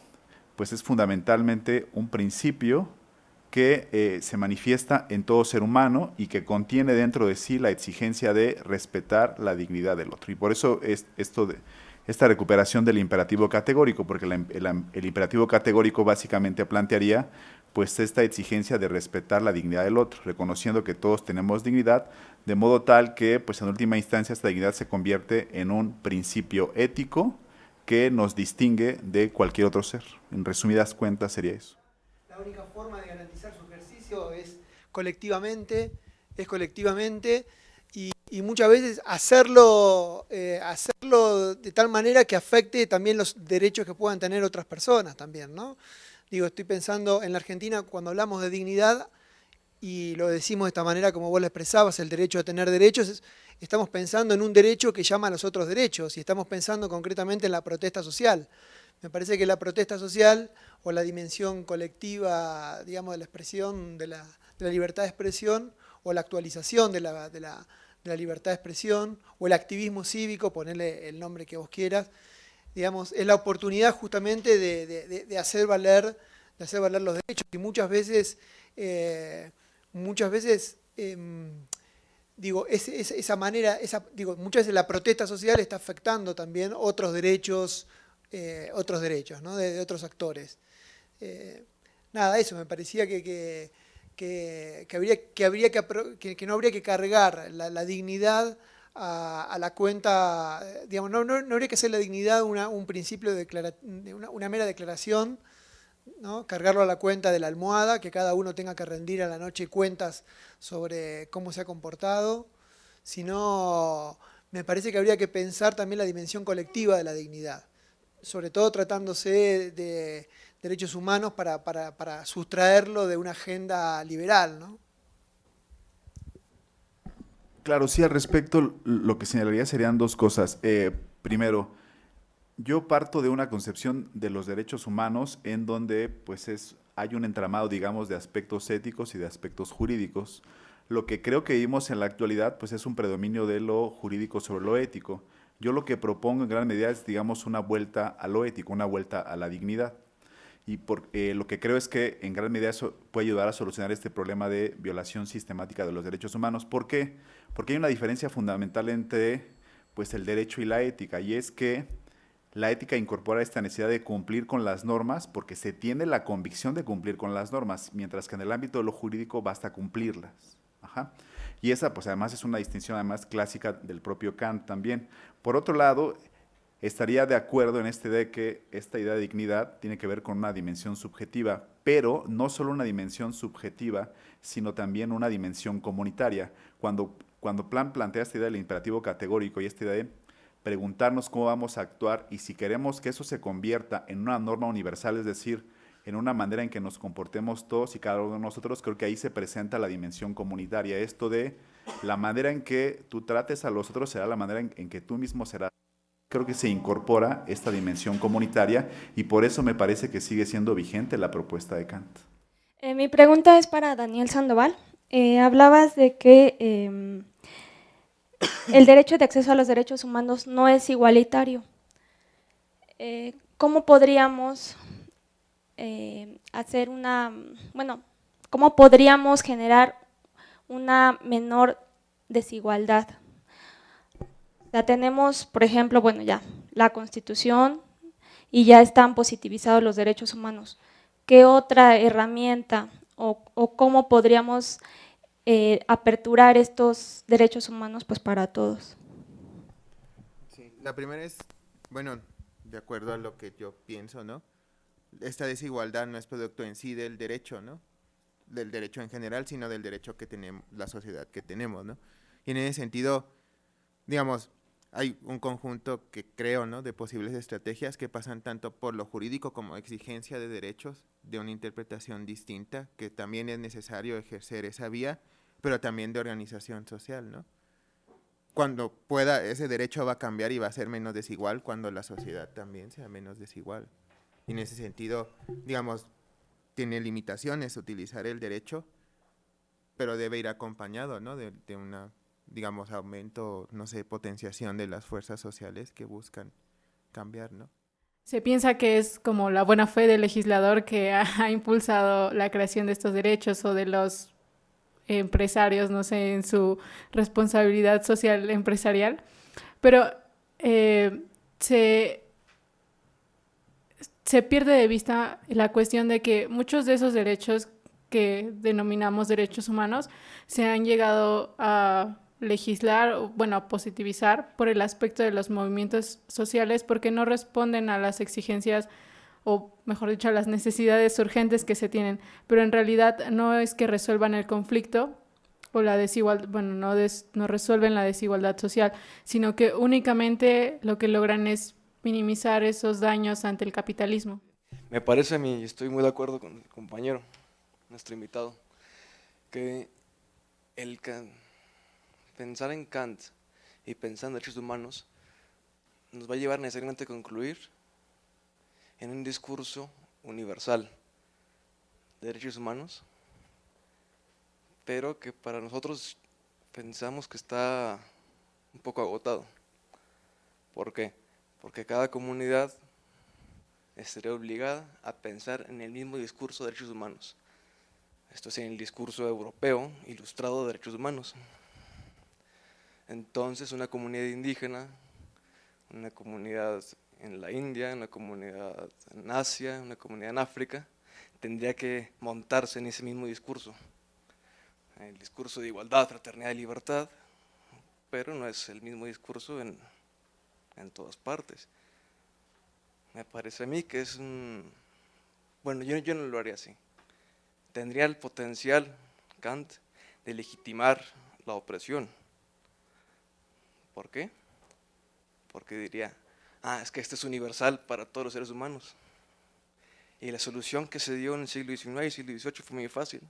pues es fundamentalmente un principio que se manifiesta en todo ser humano y que contiene dentro de sí la exigencia de respetar la dignidad del otro. Y por eso esta recuperación del imperativo categórico, porque el imperativo categórico básicamente plantearía pues esta exigencia de respetar la dignidad del otro, reconociendo que todos tenemos dignidad, de modo tal que pues en última instancia esta dignidad se convierte en un principio ético que nos distingue de cualquier otro ser. En resumidas cuentas sería eso. La única forma de garantizar su ejercicio es colectivamente, y muchas veces hacerlo de tal manera que afecte también los derechos que puedan tener otras personas también, ¿no? Digo, estoy pensando en la Argentina cuando hablamos de dignidad y lo decimos de esta manera como vos lo expresabas, el derecho a tener derechos, estamos pensando en un derecho que llama a los otros derechos y estamos pensando concretamente en la protesta social. Me parece que la protesta social o la dimensión colectiva, digamos, de la expresión, de la libertad de expresión o la actualización de la libertad de expresión o el activismo cívico, ponerle el nombre que vos quieras, digamos, es la oportunidad justamente de hacer valer los derechos y muchas veces digo, esa manera, muchas veces la protesta social está afectando también otros derechos, ¿no? de otros actores. Nada, eso me parecía que no habría que cargar la dignidad a la cuenta, digamos, no habría que hacer la dignidad un principio de una mera declaración, ¿no? Cargarlo a la cuenta de la almohada, que cada uno tenga que rendir a la noche cuentas sobre cómo se ha comportado, sino me parece que habría que pensar también la dimensión colectiva de la dignidad, sobre todo tratándose de derechos humanos para sustraerlo de una agenda liberal, ¿no? Claro, sí, al respecto lo que señalaría serían dos cosas. Primero, yo parto de una concepción de los derechos humanos en donde pues hay un entramado, digamos, de aspectos éticos y de aspectos jurídicos. Lo que creo que vimos en la actualidad pues es un predominio de lo jurídico sobre lo ético. Yo lo que propongo en gran medida es, digamos, una vuelta a lo ético, una vuelta a la dignidad. Y lo que creo es que en gran medida eso puede ayudar a solucionar este problema de violación sistemática de los derechos humanos. ¿Por qué? Porque hay una diferencia fundamental entre pues, el derecho y la ética, y es que la ética incorpora esta necesidad de cumplir con las normas porque se tiene la convicción de cumplir con las normas, mientras que en el ámbito de lo jurídico basta cumplirlas. Ajá. Y esa pues además es una distinción además clásica del propio Kant también. Por otro lado, estaría de acuerdo en de que esta idea de dignidad tiene que ver con una dimensión subjetiva, pero no solo una dimensión subjetiva, sino también una dimensión comunitaria. Cuando Plan plantea esta idea del imperativo categórico y esta idea de preguntarnos cómo vamos a actuar y si queremos que eso se convierta en una norma universal, es decir, en una manera en que nos comportemos todos y cada uno de nosotros, creo que ahí se presenta la dimensión comunitaria. Esto de la manera en que tú trates a los otros será la manera en que tú mismo serás. Creo que se incorpora esta dimensión comunitaria y por eso me parece que sigue siendo vigente la propuesta de Kant. Mi pregunta es para Daniel Sandoval. Hablabas de que el derecho de acceso a los derechos humanos no es igualitario. ¿Cómo podríamos cómo podríamos generar una menor desigualdad? Ya tenemos, por ejemplo, ya la Constitución y ya están positivizados los derechos humanos. ¿Qué otra herramienta o cómo podríamos aperturar estos derechos humanos pues para todos? Sí, la primera es, de acuerdo a lo que yo pienso, ¿no? Esta desigualdad no es producto en sí del derecho, ¿no? Del derecho en general, sino del derecho que tenemos, la sociedad que tenemos, ¿no? Y en ese sentido, digamos, hay un conjunto que creo, ¿no?, de posibles estrategias que pasan tanto por lo jurídico como exigencia de derechos, de una interpretación distinta, que también es necesario ejercer esa vía, pero también de organización social, ¿no? Cuando pueda, ese derecho va a cambiar y va a ser menos desigual cuando la sociedad también sea menos desigual. Y en ese sentido, digamos, tiene limitaciones utilizar el derecho, pero debe ir acompañado, ¿no?, de una, digamos, aumento, no sé, potenciación de las fuerzas sociales que buscan cambiar, ¿no? Se piensa que es como la buena fe del legislador que ha impulsado la creación de estos derechos o de los empresarios, no sé, en su responsabilidad social empresarial, pero se pierde de vista la cuestión de que muchos de esos derechos que denominamos derechos humanos se han llegado a legislar, o, bueno, a positivizar por el aspecto de los movimientos sociales porque no responden a las exigencias o, mejor dicho, a las necesidades urgentes que se tienen. Pero en realidad no es que resuelvan el conflicto o la desigualdad, bueno, no resuelven la desigualdad social, sino que únicamente lo que logran es minimizar esos daños ante el capitalismo. Me parece a mí, y estoy muy de acuerdo con el compañero, nuestro invitado, que pensar en Kant y pensar en derechos humanos nos va a llevar necesariamente a concluir en un discurso universal de derechos humanos, pero que para nosotros pensamos que está un poco agotado. ¿Por qué? Porque cada comunidad estaría obligada a pensar en el mismo discurso de derechos humanos. Esto es en el discurso europeo ilustrado de derechos humanos. Entonces una comunidad indígena, una comunidad en la India, una comunidad en Asia, una comunidad en África, tendría que montarse en ese mismo discurso. El discurso de igualdad, fraternidad y libertad, pero no es el mismo discurso en todas partes. Me parece a mí que es un... Bueno, yo no lo haría así. Tendría el potencial, Kant, de legitimar la opresión. ¿Por qué? Porque diría, es que este es universal para todos los seres humanos. Y la solución que se dio en el siglo XIX y el siglo XVIII fue muy fácil.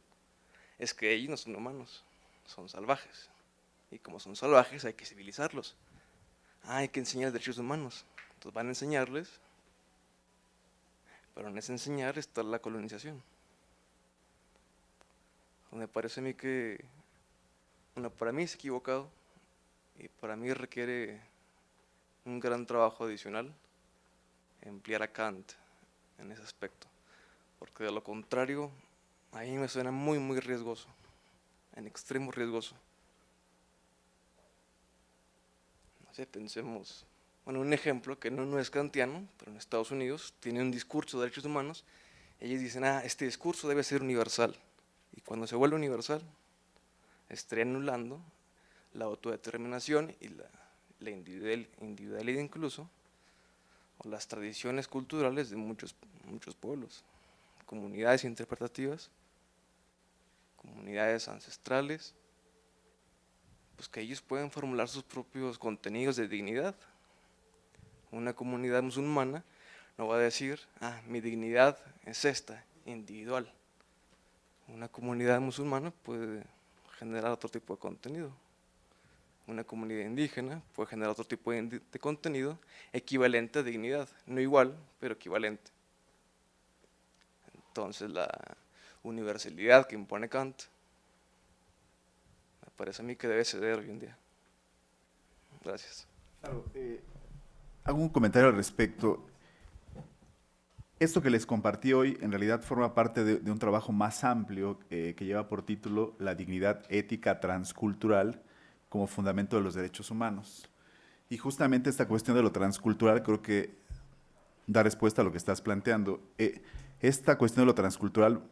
Es que ellos no son humanos, son salvajes. Y como son salvajes hay que civilizarlos. Hay que enseñar derechos humanos. Entonces van a enseñarles, pero en ese enseñar está la colonización. Me parece a mí que, bueno, para mí es equivocado y para mí requiere un gran trabajo adicional emplear a Kant en ese aspecto, porque de lo contrario a mí me suena muy muy riesgoso, en extremo riesgoso. No sé, pensemos, bueno, un ejemplo que no es kantiano, pero en Estados Unidos tiene un discurso de derechos humanos, ellos dicen, este discurso debe ser universal, y cuando se vuelve universal, estaría anulando la autodeterminación y la individualidad incluso, o las tradiciones culturales de muchos pueblos, comunidades interpretativas, comunidades ancestrales, pues que ellos pueden formular sus propios contenidos de dignidad. Una comunidad musulmana no va a decir, mi dignidad es esta, individual. Una comunidad musulmana puede generar otro tipo de contenido. Una comunidad indígena puede generar otro tipo de contenido equivalente a dignidad, no igual, pero equivalente. Entonces la universalidad que impone Kant, me parece a mí que debe ceder hoy en día. Gracias. Claro, hago un comentario al respecto. Esto que les compartí hoy en realidad forma parte de un trabajo más amplio que lleva por título La dignidad ética transcultural como fundamento de los derechos humanos. Y justamente esta cuestión de lo transcultural creo que da respuesta a lo que estás planteando. Esta cuestión de lo transcultural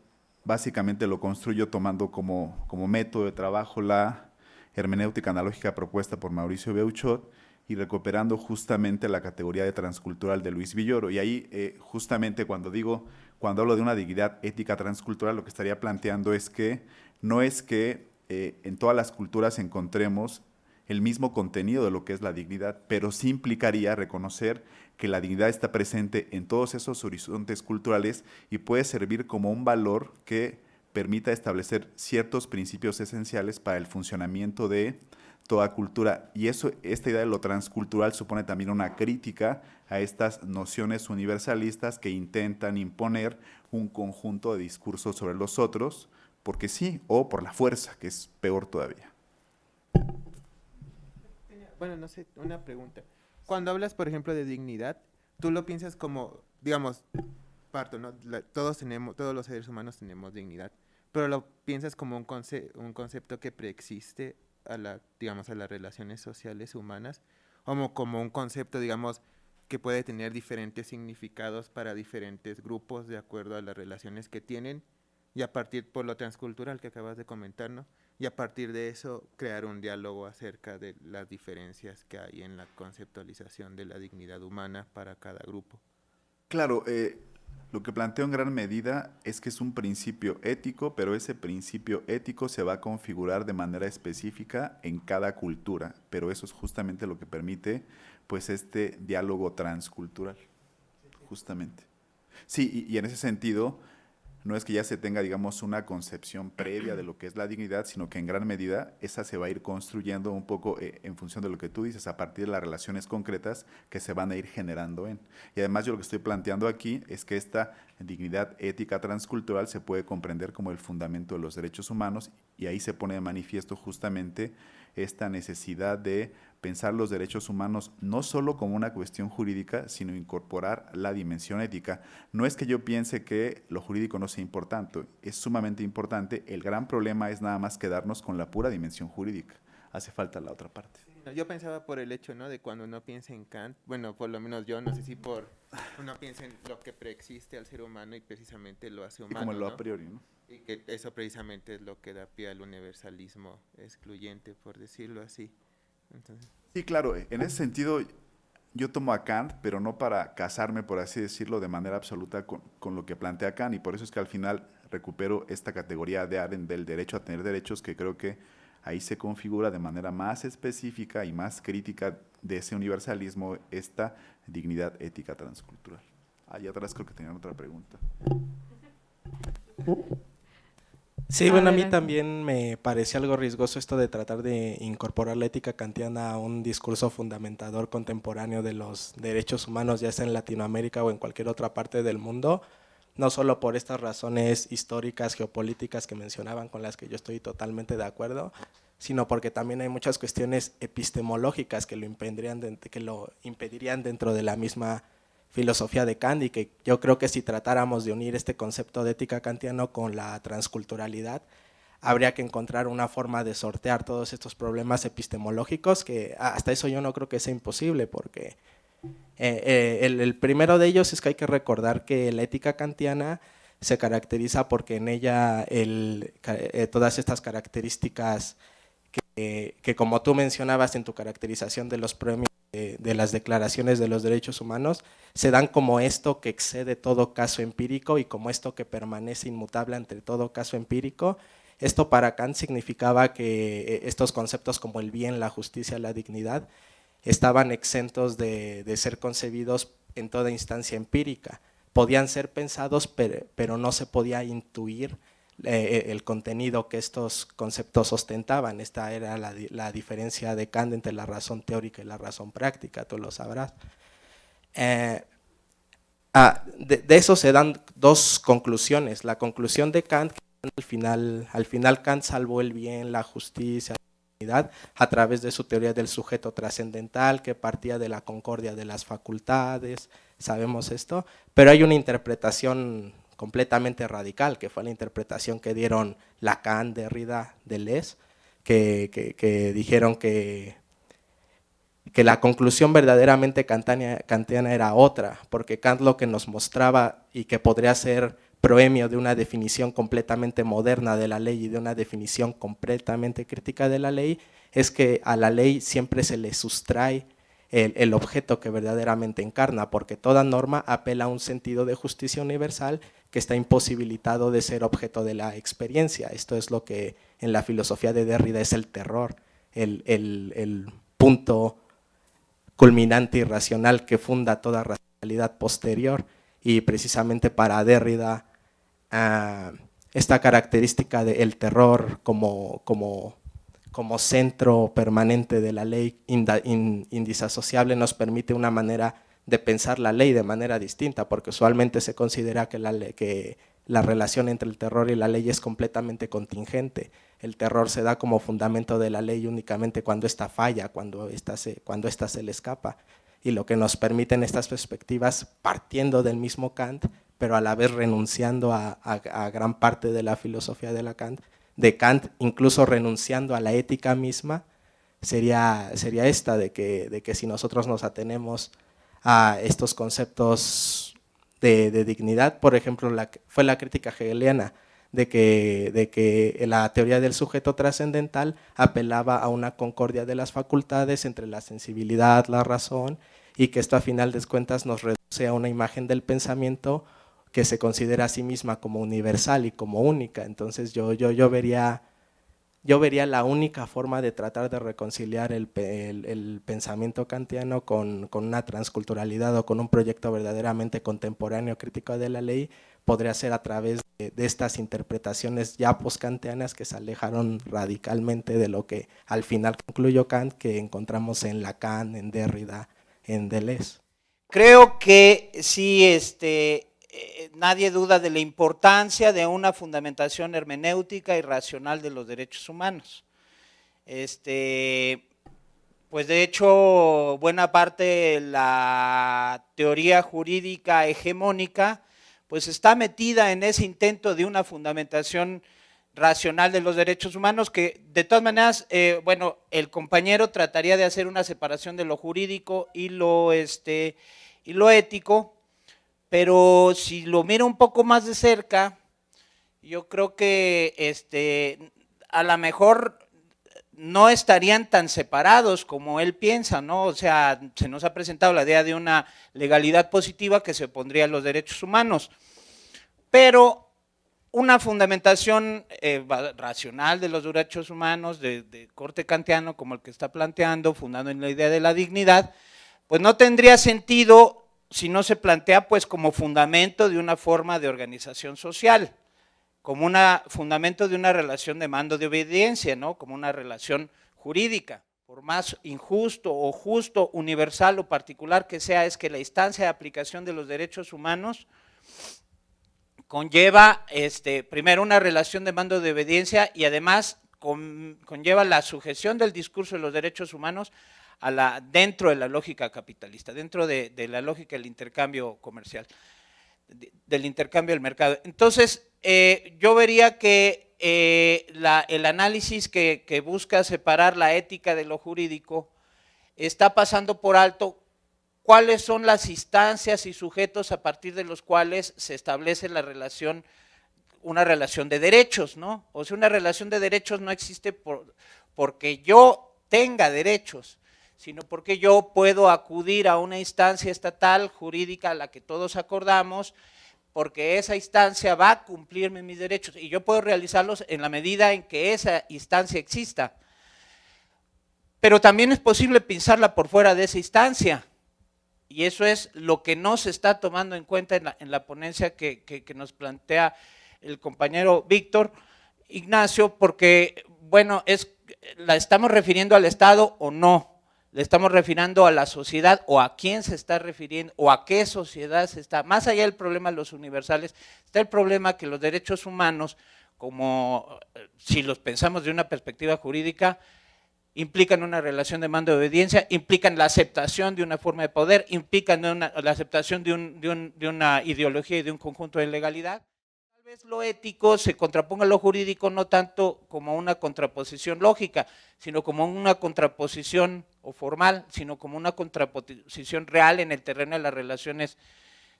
básicamente lo construyo tomando como método de trabajo la hermenéutica analógica propuesta por Mauricio Beuchot y recuperando justamente la categoría de transcultural de Luis Villoro. Y ahí justamente cuando hablo de una dignidad ética transcultural, lo que estaría planteando es que no es que en todas las culturas encontremos el mismo contenido de lo que es la dignidad, pero sí implicaría reconocer que la dignidad está presente en todos esos horizontes culturales y puede servir como un valor que permita establecer ciertos principios esenciales para el funcionamiento de toda cultura. Y esta idea de lo transcultural supone también una crítica a estas nociones universalistas que intentan imponer un conjunto de discursos sobre los otros, porque sí, o por la fuerza, que es peor todavía. Bueno, no sé, una pregunta. Cuando hablas, por ejemplo, de dignidad, tú lo piensas como, digamos, parto, ¿no? Todos los seres humanos tenemos dignidad, pero lo piensas como un concepto que preexiste a las relaciones sociales humanas, como un concepto, digamos, que puede tener diferentes significados para diferentes grupos de acuerdo a las relaciones que tienen, y a partir por lo transcultural que acabas de comentar, ¿no? Y a partir de eso crear un diálogo acerca de las diferencias que hay en la conceptualización de la dignidad humana para cada grupo. Claro, lo que planteo en gran medida es que es un principio ético, pero ese principio ético se va a configurar de manera específica en cada cultura, pero eso es justamente lo que permite pues este diálogo transcultural, justamente. Sí, y en ese sentido, no es que ya se tenga, digamos, una concepción previa de lo que es la dignidad, sino que en gran medida esa se va a ir construyendo un poco en función de lo que tú dices, a partir de las relaciones concretas que se van a ir generando en. Y además yo lo que estoy planteando aquí es que esta dignidad ética transcultural se puede comprender como el fundamento de los derechos humanos, y ahí se pone de manifiesto justamente esta necesidad de pensar los derechos humanos no solo como una cuestión jurídica, sino incorporar la dimensión ética. No es que yo piense que lo jurídico no sea importante, es sumamente importante. El gran problema es nada más quedarnos con la pura dimensión jurídica. Hace falta la otra parte. Yo pensaba por el hecho, ¿no?, de cuando uno piensa en Kant, bueno, por lo menos yo, no sé si por uno piensa en lo que preexiste al ser humano y precisamente lo hace humano, Y como lo ¿no? a priori, ¿no? Y que eso precisamente es lo que da pie al universalismo excluyente, por decirlo así. Entonces, sí, claro, en ese sentido yo tomo a Kant, pero no para casarme, por así decirlo, de manera absoluta con lo que plantea Kant, y por eso es que al final recupero esta categoría de Arendt del derecho a tener derechos, que creo que ahí se configura de manera más específica y más crítica de ese universalismo esta dignidad ética transcultural. Allá atrás creo que tenían otra pregunta. Sí, bueno, a mí Adelante. también me parece algo riesgoso esto de tratar de incorporar la ética kantiana a un discurso fundamentador contemporáneo de los derechos humanos, ya sea en Latinoamérica o en cualquier otra parte del mundo, no solo por estas razones históricas, geopolíticas que mencionaban, con las que yo estoy totalmente de acuerdo, sino porque también hay muchas cuestiones epistemológicas que lo impedirían dentro de la misma filosofía de Kant, y que yo creo que si tratáramos de unir este concepto de ética kantiano con la transculturalidad, habría que encontrar una forma de sortear todos estos problemas epistemológicos, que hasta eso yo no creo que sea imposible, porque el primero de ellos es que hay que recordar que la ética kantiana se caracteriza porque en ella todas estas características que como tú mencionabas en tu caracterización de los premios de las declaraciones de los derechos humanos, se dan como esto que excede todo caso empírico y como esto que permanece inmutable ante todo caso empírico. Esto para Kant significaba que estos conceptos como el bien, la justicia, la dignidad, estaban exentos de ser concebidos en toda instancia empírica. Podían ser pensados, pero no se podía intuir el contenido que estos conceptos ostentaban. Esta era la diferencia de Kant entre la razón teórica y la razón práctica, tú lo sabrás. De eso se dan dos conclusiones. La conclusión de Kant, que al final Kant salvó el bien, la justicia, la dignidad, a través de su teoría del sujeto trascendental, que partía de la concordia de las facultades, sabemos esto, pero hay una interpretación completamente radical, que fue la interpretación que dieron Lacan, Derrida, Deleuze, que dijeron que la conclusión verdaderamente kantiana era otra, porque Kant lo que nos mostraba, y que podría ser proemio de una definición completamente moderna de la ley y de una definición completamente crítica de la ley, es que a la ley siempre se le sustrae el objeto que verdaderamente encarna, porque toda norma apela a un sentido de justicia universal que está imposibilitado de ser objeto de la experiencia. Esto es lo que en la filosofía de Derrida es el terror, el punto culminante y racional que funda toda racionalidad posterior. Y precisamente para Derrida esta característica del terror como centro permanente de la ley indisasociable nos permite una manera de pensar la ley de manera distinta, porque usualmente se considera que la relación entre el terror y la ley es completamente contingente. El terror se da como fundamento de la ley únicamente cuando ésta falla, cuando ésta se le escapa. Y lo que nos permiten estas perspectivas, partiendo del mismo Kant, pero a la vez renunciando a gran parte de la filosofía de Kant, incluso renunciando a la ética misma, sería esta, de que si nosotros nos atenemos a estos conceptos de dignidad. Por ejemplo, fue la crítica hegeliana de que la teoría del sujeto trascendental apelaba a una concordia de las facultades entre la sensibilidad, la razón, y que esto a final de cuentas nos reduce a una imagen del pensamiento que se considera a sí misma como universal y como única. Entonces yo vería la única forma de tratar de reconciliar el pensamiento kantiano con una transculturalidad o con un proyecto verdaderamente contemporáneo crítico de la ley, podría ser a través de estas interpretaciones ya post-kantianas que se alejaron radicalmente de lo que al final concluyó Kant, que encontramos en Lacan, en Derrida, en Deleuze. Creo que sí, nadie duda de la importancia de una fundamentación hermenéutica y racional de los derechos humanos. Pues de hecho, buena parte de la teoría jurídica hegemónica pues está metida en ese intento de una fundamentación racional de los derechos humanos, que de todas maneras, bueno, el compañero trataría de hacer una separación de lo jurídico y lo ético, pero si lo miro un poco más de cerca, yo creo que a lo mejor no estarían tan separados como él piensa, ¿no? O sea, se nos ha presentado la idea de una legalidad positiva que se opondría a los derechos humanos, pero una fundamentación racional de los derechos humanos de corte kantiano, como el que está planteando, fundado en la idea de la dignidad, pues no tendría sentido si no se plantea pues como fundamento de una forma de organización social, como un fundamento de una relación de mando de obediencia, ¿no? Como una relación jurídica. Por más injusto o justo, universal o particular que sea, es que la instancia de aplicación de los derechos humanos conlleva primero una relación de mando de obediencia y además conlleva la sujeción del discurso de los derechos humanos dentro de la lógica capitalista, dentro de la lógica del intercambio comercial, del intercambio del mercado. Entonces, yo vería que el análisis que busca separar la ética de lo jurídico está pasando por alto cuáles son las instancias y sujetos a partir de los cuales se establece la relación, una relación de derechos, ¿no? O sea, una relación de derechos no existe porque yo tenga derechos, sino porque yo puedo acudir a una instancia estatal jurídica a la que todos acordamos, porque esa instancia va a cumplirme mis derechos y yo puedo realizarlos en la medida en que esa instancia exista. Pero también es posible pensarla por fuera de esa instancia, y eso es lo que no se está tomando en cuenta en la ponencia que nos plantea el compañero Víctor Ignacio, porque, bueno, ¿la estamos refiriendo al Estado o no? ¿Le estamos refiriendo a la sociedad o a quién se está refiriendo o a qué sociedad se está? Más allá del problema de los universales, está el problema que los derechos humanos, como si los pensamos de una perspectiva jurídica, implican una relación de mando de obediencia, implican la aceptación de una forma de poder, implican la aceptación de una ideología y de un conjunto de legalidad. Tal vez lo ético se contraponga a lo jurídico no tanto como una contraposición lógica, sino como una contraposición o formal, sino como una contraposición real en el terreno de las relaciones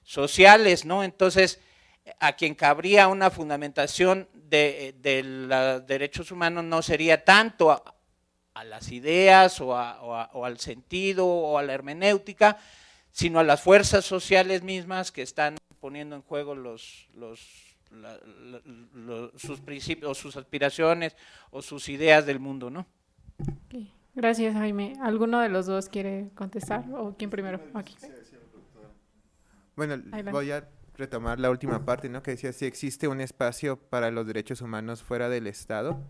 sociales, ¿no? Entonces, a quien cabría una fundamentación de los derechos humanos no sería tanto a las ideas o al sentido o a la hermenéutica, sino a las fuerzas sociales mismas que están poniendo en juego sus principios o sus aspiraciones o sus ideas del mundo, ¿no? Okay. Gracias, Jaime. ¿Alguno de los dos quiere contestar o quién primero? Aquí. Bueno, Adelante. voy a retomar la última parte, ¿no? Que decía si existe un espacio para los derechos humanos fuera del Estado.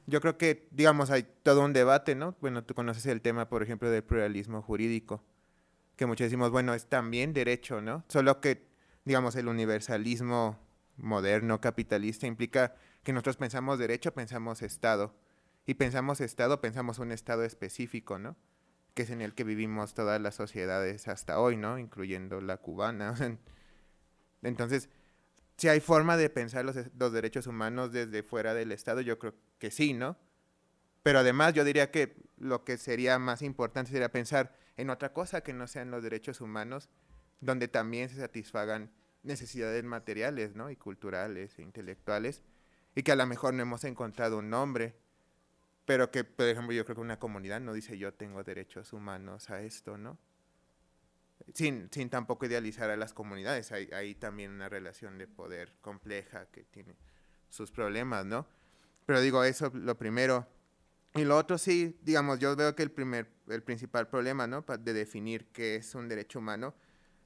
Yo creo que, digamos, hay todo un debate, ¿no? Bueno, tú conoces el tema, por ejemplo, del pluralismo jurídico, que muchos decimos, bueno, es también derecho, ¿no? Solo que, digamos, el universalismo moderno, capitalista, implica que nosotros pensamos derecho, pensamos Estado. Y pensamos Estado, pensamos un Estado específico, ¿no? Que es en el que vivimos todas las sociedades hasta hoy, ¿no? Incluyendo la cubana. Entonces, si hay forma de pensar los derechos humanos desde fuera del Estado, yo creo que sí, ¿no? Pero además yo diría que lo que sería más importante sería pensar en otra cosa que no sean los derechos humanos, donde también se satisfagan necesidades materiales, ¿no? Y culturales e intelectuales, y que a lo mejor no hemos encontrado un nombre, pero que, por ejemplo, yo creo que una comunidad no dice yo tengo derechos humanos a esto, ¿no? Sin tampoco idealizar a las comunidades, hay también una relación de poder compleja que tiene sus problemas, ¿no? Pero digo, eso lo primero. Y lo otro sí, digamos, yo veo que el principal problema, ¿no? De definir qué es un derecho humano,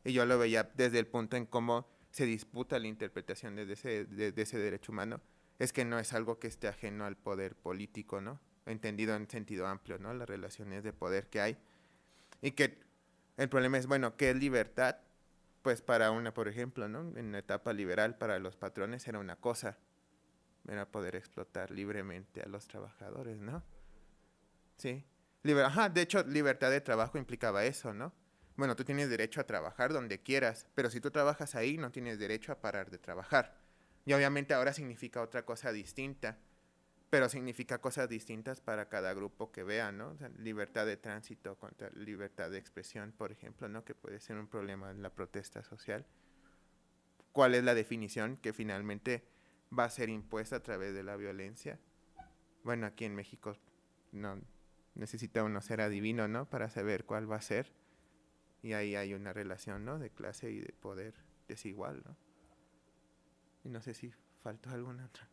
y yo lo veía desde el punto en cómo se disputa la interpretación de ese derecho humano, es que no es algo que esté ajeno al poder político, ¿no? Entendido en sentido amplio, ¿no? Las relaciones de poder que hay. Y que el problema es, bueno, ¿qué es libertad? Pues para por ejemplo, ¿no? En la etapa liberal, para los patrones era una cosa, era poder explotar libremente a los trabajadores, ¿no? Sí. De hecho, libertad de trabajo implicaba eso, ¿no? Bueno, tú tienes derecho a trabajar donde quieras, pero si tú trabajas ahí, no tienes derecho a parar de trabajar. Y obviamente ahora significa otra cosa distinta, pero significa cosas distintas para cada grupo que vea, ¿no? O sea, libertad de tránsito contra libertad de expresión, por ejemplo, ¿no? Que puede ser un problema en la protesta social. ¿Cuál es la definición que finalmente va a ser impuesta a través de la violencia? Bueno, aquí en México no necesita uno ser adivino, ¿no? Para saber cuál va a ser. Y ahí hay una relación, ¿no? De clase y de poder desigual, ¿no? Y no sé si faltó alguna otra.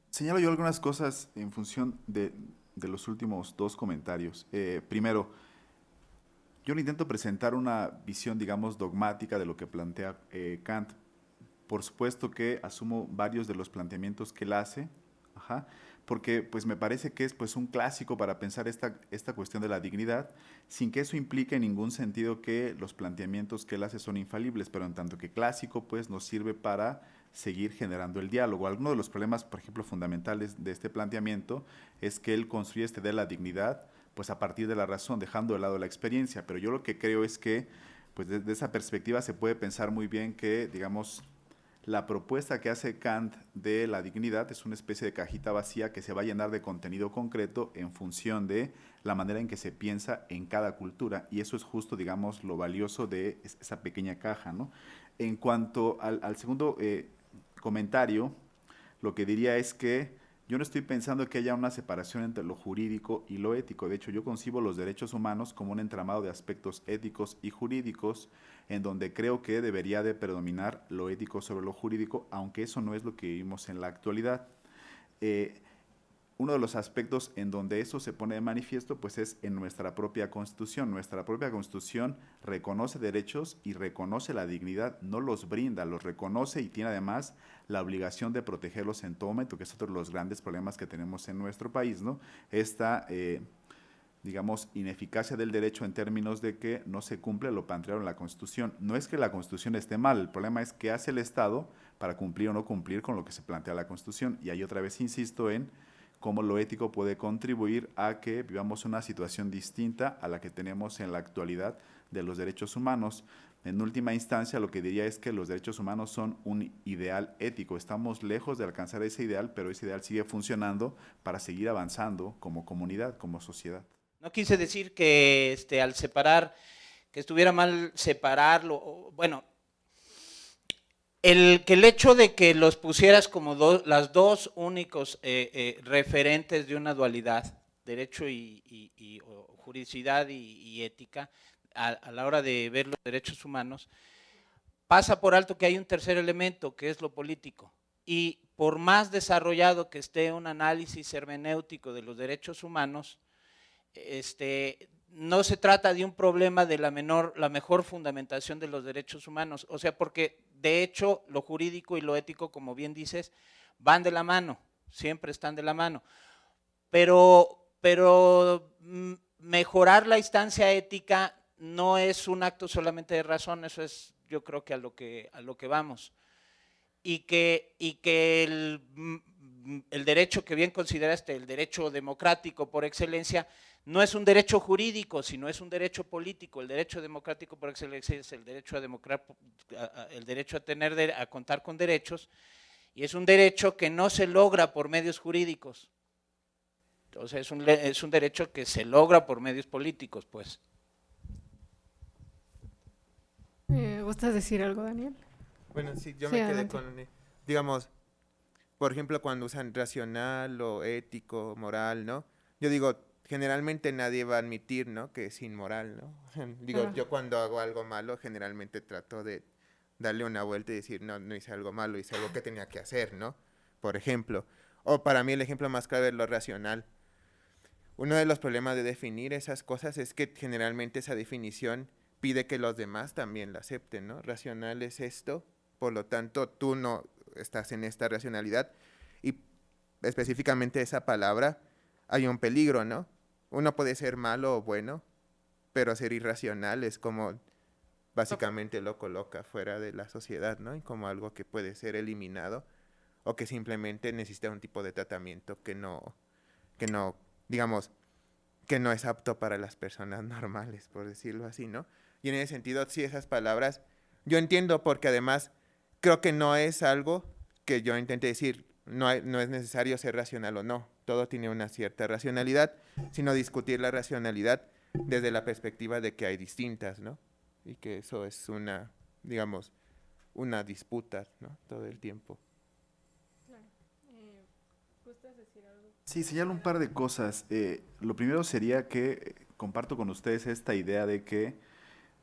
Señalo yo algunas cosas en función de los últimos dos comentarios. Primero, yo le intento presentar una visión, digamos, dogmática de lo que plantea Kant. Por supuesto que asumo varios de los planteamientos que él hace, porque pues me parece que es pues un clásico para pensar esta cuestión de la dignidad, sin que eso implique en ningún sentido que los planteamientos que él hace son infalibles, pero en tanto que clásico pues nos sirve para seguir generando el diálogo. Algunos de los problemas, por ejemplo, fundamentales de este planteamiento es que él construye de la dignidad pues a partir de la razón, dejando de lado la experiencia, pero yo lo que creo es que pues desde esa perspectiva se puede pensar muy bien que, digamos, la propuesta que hace Kant de la dignidad es una especie de cajita vacía que se va a llenar de contenido concreto en función de la manera en que se piensa en cada cultura, y eso es justo, digamos, lo valioso de esa pequeña caja, ¿no? En cuanto al segundo comentario, lo que diría es que yo no estoy pensando que haya una separación entre lo jurídico y lo ético. De hecho, yo concibo los derechos humanos como un entramado de aspectos éticos y jurídicos, en donde creo que debería de predominar lo ético sobre lo jurídico, aunque eso no es lo que vivimos en la actualidad. Uno de los aspectos en donde eso se pone de manifiesto pues es en nuestra propia Constitución. Nuestra propia Constitución reconoce derechos y reconoce la dignidad, no los brinda, los reconoce y tiene además la obligación de protegerlos en todo momento, que es otro de los grandes problemas que tenemos en nuestro país, ¿no? Esta, digamos, ineficacia del derecho en términos de que no se cumple lo planteado en la Constitución. No es que la Constitución esté mal, el problema es qué hace el Estado para cumplir o no cumplir con lo que se plantea en la Constitución. Y ahí otra vez insisto en cómo lo ético puede contribuir a que vivamos una situación distinta a la que tenemos en la actualidad de los derechos humanos. En última instancia, lo que diría es que los derechos humanos son un ideal ético. Estamos lejos de alcanzar ese ideal, pero ese ideal sigue funcionando para seguir avanzando como comunidad, como sociedad. No quise decir que al separar, que estuviera mal separarlo, bueno, que el hecho de que los pusieras como las dos únicos referentes de una dualidad, derecho o juridicidad y ética, a la hora de ver los derechos humanos, pasa por alto que hay un tercer elemento, que es lo político. Y por más desarrollado que esté un análisis hermenéutico de los derechos humanos, no se trata de un problema de la mejor fundamentación de los derechos humanos, o sea, porque de hecho lo jurídico y lo ético, como bien dices, van de la mano, siempre están de la mano, pero mejorar la instancia ética no es un acto solamente de razón, eso es yo creo que a lo que vamos, y que el derecho que bien consideraste, el derecho democrático por excelencia, no es un derecho jurídico, sino es un derecho político. El derecho democrático por excelencia es el derecho a contar con derechos, y es un derecho que no se logra por medios jurídicos. O sea, es un derecho que se logra por medios políticos, pues. ¿Gustas decir algo, Daniel? Bueno, sí, yo Sí, me quedé adelante. con, digamos, por ejemplo, cuando usan racional o ético, moral, ¿no? Yo digo, generalmente nadie va a admitir, ¿no? Que es inmoral, ¿no? Digo, Claro. yo cuando hago algo malo, generalmente trato de darle una vuelta y decir, no, no hice algo malo, hice algo que tenía que hacer, ¿no? Por ejemplo. O para mí el ejemplo más clave es lo racional. Uno de los problemas de definir esas cosas es que generalmente esa definición pide que los demás también la acepten, ¿no? Racional es esto, por lo tanto tú no estás en esta racionalidad y específicamente esa palabra hay un peligro, ¿no? Uno puede ser malo o bueno, pero ser irracional es como básicamente lo coloca fuera de la sociedad, ¿no? Y como algo que puede ser eliminado o que simplemente necesita un tipo de tratamiento que no, digamos, que no es apto para las personas normales, por decirlo así, ¿no? Y en ese sentido, sí, esas palabras, yo entiendo porque además creo que no es algo que yo intente decir, no es necesario ser racional o no, todo tiene una cierta racionalidad, sino discutir la racionalidad desde la perspectiva de que hay distintas, ¿no? Y que eso es una, digamos, una disputa, ¿no? Todo el tiempo. Sí, señalo un par de cosas. Lo primero sería que comparto con ustedes esta idea de que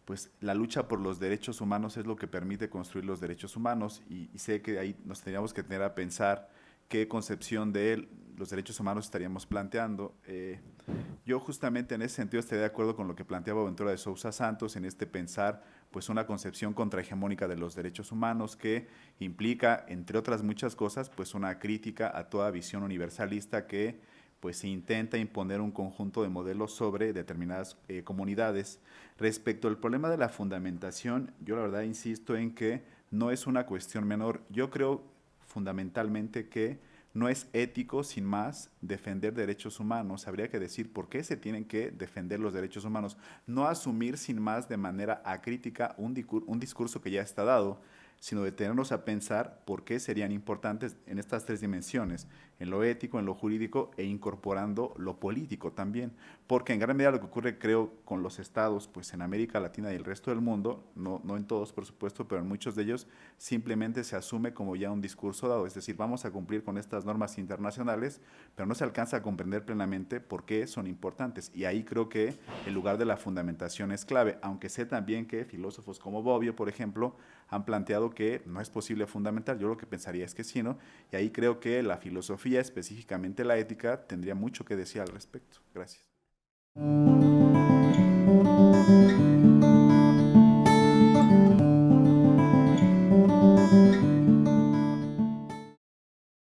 pues la lucha por los derechos humanos es lo que permite construir los derechos humanos y sé que ahí nos tendríamos que tener a pensar qué concepción de los derechos humanos estaríamos planteando. Yo justamente en ese sentido estaría de acuerdo con lo que planteaba Ventura de Sousa Santos en este pensar pues una concepción contrahegemónica de los derechos humanos que implica, entre otras muchas cosas, pues una crítica a toda visión universalista que pues se intenta imponer un conjunto de modelos sobre determinadas comunidades. Respecto al problema de la fundamentación, yo la verdad insisto en que no es una cuestión menor. Yo creo fundamentalmente que no es ético, sin más, defender derechos humanos. Habría que decir por qué se tienen que defender los derechos humanos. No asumir, sin más, de manera acrítica un discurso que ya está dado, sino detenernos a pensar por qué serían importantes en estas tres dimensiones, en lo ético, en lo jurídico e incorporando lo político también. Porque en gran medida lo que ocurre, creo, con los estados, pues en América Latina y el resto del mundo, no en todos, por supuesto, pero en muchos de ellos, simplemente se asume como ya un discurso dado. Es decir, vamos a cumplir con estas normas internacionales, pero no se alcanza a comprender plenamente por qué son importantes. Y ahí creo que el lugar de la fundamentación es clave, aunque sé también que filósofos como Bobbio, por ejemplo, han planteado que no es posible fundamentar. Yo lo que pensaría es que sí, ¿no? Y ahí creo que la filosofía, específicamente la ética, tendría mucho que decir al respecto. Gracias.